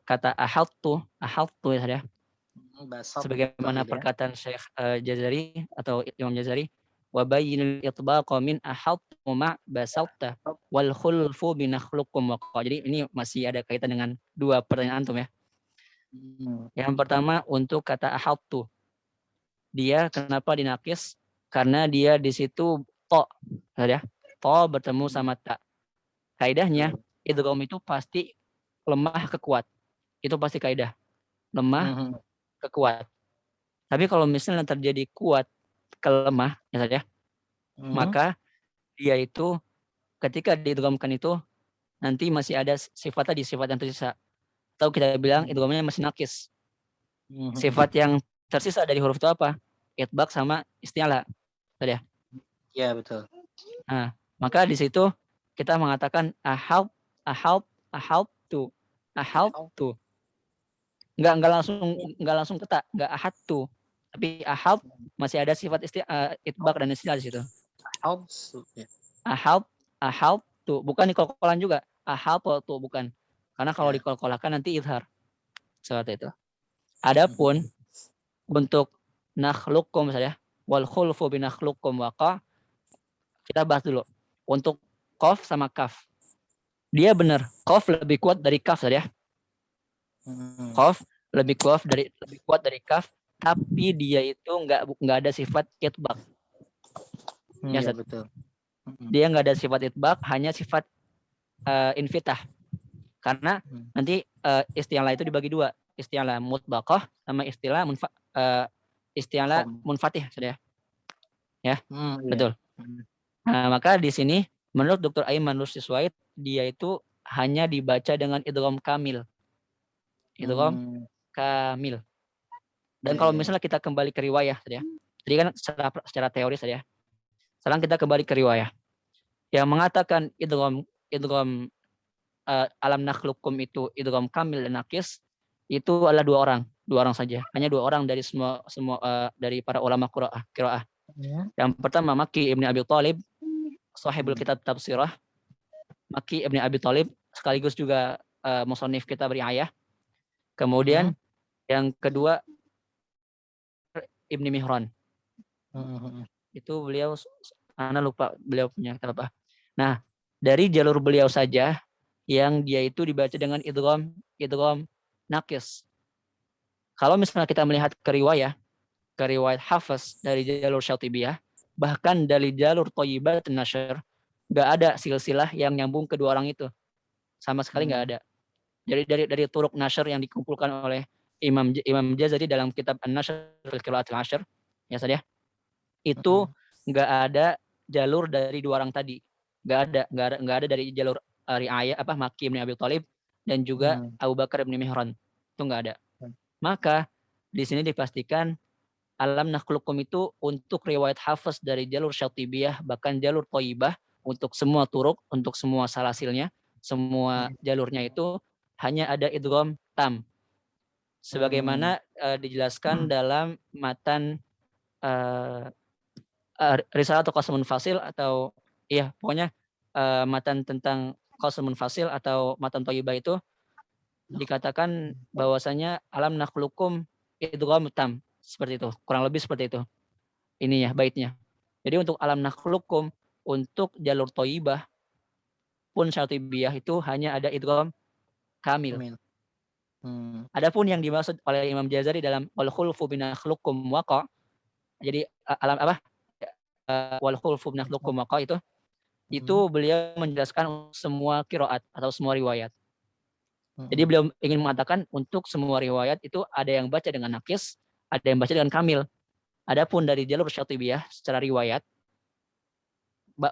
kata ahabtu ya, sebagaimana perkataan Syekh Jazari atau Imam Jazari, wa bayyinul itbaqa min ahabtu ma basalta wal khulfu binakhluqum waqa. Jadi ini masih ada kaitan dengan dua pertanyaan antum ya. Yang pertama untuk kata ahabtu, dia kenapa dinakis? Karena dia di situ to ya. To bertemu sama ta. Kaidahnya idgham itu pasti lemah ke kuat. Itu pasti kaidah. Lemah ke kuat. Tapi kalau misalnya terjadi kuat ke lemah ya saja, maka dia itu ketika diidghamkan itu nanti masih ada sifat yang tersisa. Atau kita bilang idghamnya masih nakis. Sifat yang tersisa dari huruf itu apa? Itbaq sama isti'la. Tadi ya. Ya, betul. Nah, maka di situ kita mengatakan I help to. Enggak langsung kata, enggak ahad to. Tapi I help masih ada sifat itbaq dan istilah di situ. Help. Ya. I help to, bukan dikol-kolan juga. I help to, bukan. Karena kalau dikol-kolakan nanti izhar. Seperti itu. Adapun untuk nakhluqum misalnya, wal khulfu bi nakhluqum waqa, kita bahas dulu. Untuk qaf sama kaf. Dia benar, qaf lebih kuat dari kaf tadi ya. Qaf lebih kuat dari kaf, tapi dia itu enggak ada sifat itbaq. Ya, betul. Dia enggak ada sifat itbaq, hanya sifat infitah. Karena nanti istilah itu dibagi dua, istilah mutbaqah sama istilah munfatih sudah ya. Betul. Nah, maka di sini menurut Dr. Aiman Nursi-Suhaid, dia itu hanya dibaca dengan idgham kamil. Idgham kamil. Dan kalau misalnya kita kembali ke riwayah tadi ya. Tadi kan secara teori saja. Sekarang kita kembali ke riwayah. Yang mengatakan idgham alam nakhluqum itu idgham kamil dan naqis itu adalah dua orang saja. Hanya dua orang dari semua dari para ulama qiraah. Yang pertama Makki Ibn Abi Thalib, sahibul kitab tafsirah. Makki Ibn Abi Thalib sekaligus juga musannif kitab Ri'ayah. Kemudian yang kedua Ibn Mihran. Itu beliau, Ana lupa beliau punya kitab apa. Nah, dari jalur beliau saja yang dia itu dibaca dengan idgham naqis. Kalau misalnya kita melihat ke riwayat Hafiz dari jalur Syatibiyah, bahkan dari jalur Thayyibat Nashr, nggak ada silsilah yang nyambung kedua orang itu, sama sekali nggak ada. Dari turuk Nashr yang dikumpulkan oleh Imam Jazari dalam kitab An-Nashr fil Qira'atil Ashr, ya saja, itu nggak ada jalur dari dua orang tadi, nggak ada dari jalur Ri'ayah Makki bin Abi Thalib dan juga Abu Bakar bin Mihran, itu nggak ada. Maka di sini dipastikan alam nakhluqum itu untuk riwayat Hafiz dari jalur Syatibiyah, bahkan jalur Thayyibah, untuk semua turuk, untuk semua salasilnya, semua jalurnya itu hanya ada idgham tam. Sebagaimana dijelaskan dalam matan Risalah atau Qasamun Fasil, atau pokoknya matan tentang Qasamun Fasil atau matan Thayyibah itu dikatakan bahwasanya alam nakhluqum idgham tam, seperti itu, kurang lebih seperti itu ini ya baitnya. Jadi untuk alam nakhluqum untuk jalur Thayyibah pun Syatibiyah itu hanya ada idgham kamil. Adapun yang dimaksud oleh Imam Jazari dalam wal khulfu bi nakhluqum waqa, jadi alam wal khulfu bi nakhluqum waqa itu beliau menjelaskan semua qiraat atau semua riwayat. Jadi beliau ingin mengatakan untuk semua riwayat itu ada yang baca dengan naqis, ada yang baca dengan kamil. Adapun dari jalur Syatibiyah secara riwayat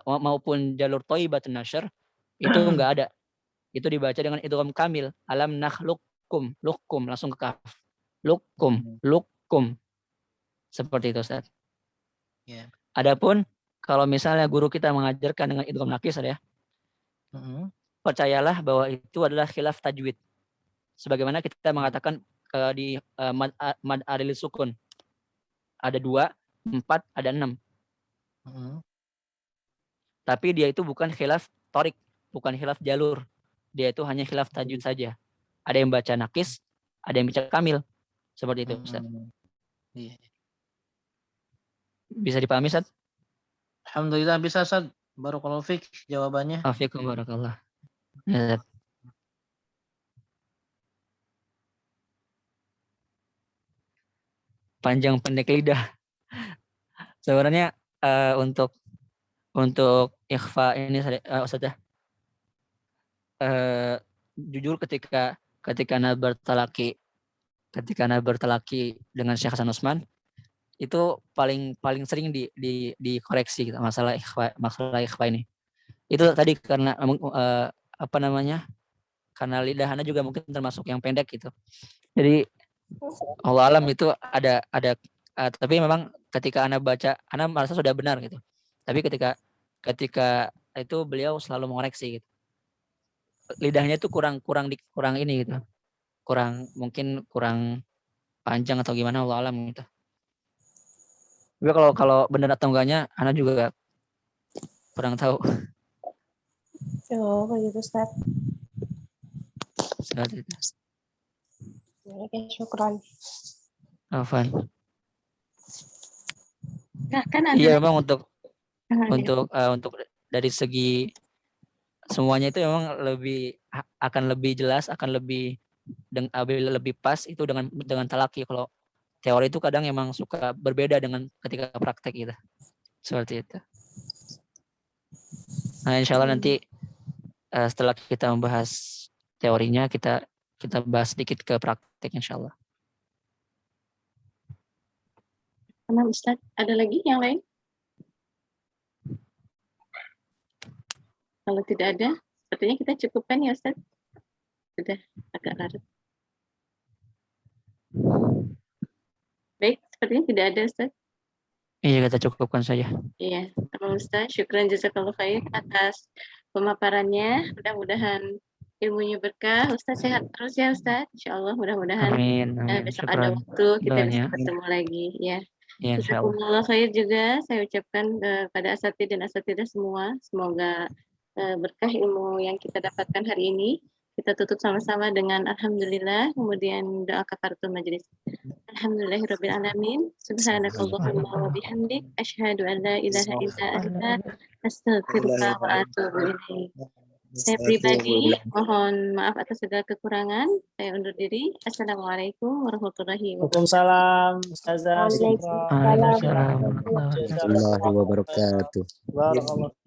maupun jalur Thayyibat Nashr itu enggak ada. Itu dibaca dengan idgham kamil. Alam nakhluqkum, luqkum langsung ke kaf. Luqkum. Seperti itu, Ustaz. Yeah. Adapun kalau misalnya guru kita mengajarkan dengan idgham naqis ya. Percayalah bahwa itu adalah khilaf tajwid. Sebagaimana kita mengatakan di mad adil sukun. Ada 2, 4, ada 6. Tapi dia itu bukan khilaf torik, bukan khilaf jalur. Dia itu hanya khilaf tajwid saja. Ada yang baca naqis, ada yang baca kamil. Seperti itu, Ustaz. Bisa dipahami, Ustaz? Alhamdulillah bisa, Ustaz. Barakallahu fiik jawabannya. Afikum barakallah. Ya, panjang pendek lidah. Sebenarnya untuk ikhfa ini Ustaz ya. Jujur ketika Ana bertalaki dengan Syekh Hasan Utsman, itu paling sering dikoreksi gitu, masalah ikhfa ini. Itu tadi karena karena lidah Ana juga mungkin termasuk yang pendek gitu. Jadi Allah alam itu ada tapi memang ketika Ana baca, Ana merasa sudah benar gitu. Tapi ketika itu beliau selalu mengoreksi gitu. Lidahnya itu kurang ini gitu. Mungkin kurang panjang atau gimana, Allah alam gitu. Tapi kalau benar atau enggaknya Ana juga kurang tahu. Oh, begitu Ustaz. Seperti itu. Oke, syukran. Afwan. Nah, kan ada Iya, memang untuk ya. dari segi semuanya itu memang akan lebih jelas, akan lebih pas itu dengan talaki. Kalau teori itu kadang emang suka berbeda dengan ketika praktek gitu. Seperti itu. Nah, insya Allah nanti setelah kita membahas teorinya, kita bahas sedikit ke praktek insya Allah. Sama Ustaz, ada lagi yang lain? Kalau tidak ada, sepertinya kita cukupkan ya Ustaz. Sudah agak larut. Baik, sepertinya tidak ada Ustaz. Iya, kita cukupkan saja. Iya, sama Ustaz. Syukran jazakallahu khair atas pemaparannya. Mudah-mudahan ilmunya berkah. Ustaz sehat terus ya Ustaz. Insya Allah mudah-mudahan Amin. besok Syukran. ada waktu kita bisa Doanya. bertemu lagi ya. Ya, insya Allah. Jazakumullah khair juga saya ucapkan pada asatidz dan asatidzah semua. Semoga berkah ilmu yang kita dapatkan hari ini. Kita tutup sama-sama dengan alhamdulillah, kemudian doa kafaratul majelis. Alhamdulillahirabbil alamin. Subhanakallahumma wa bihamdik asyhadu an la ilaha illa anta astaghfiruka wa atubu ilaik. Saya pribadi mohon maaf atas segala kekurangan. Saya undur diri. Assalamualaikum warahmatullahi wabarakatuh. Waalaikumsalam, Ustazah. Waalaikumsalam Waalaikumsalam warahmatullahi wabarakatuh. warahmatullahi wabarakatuh. Barakallah.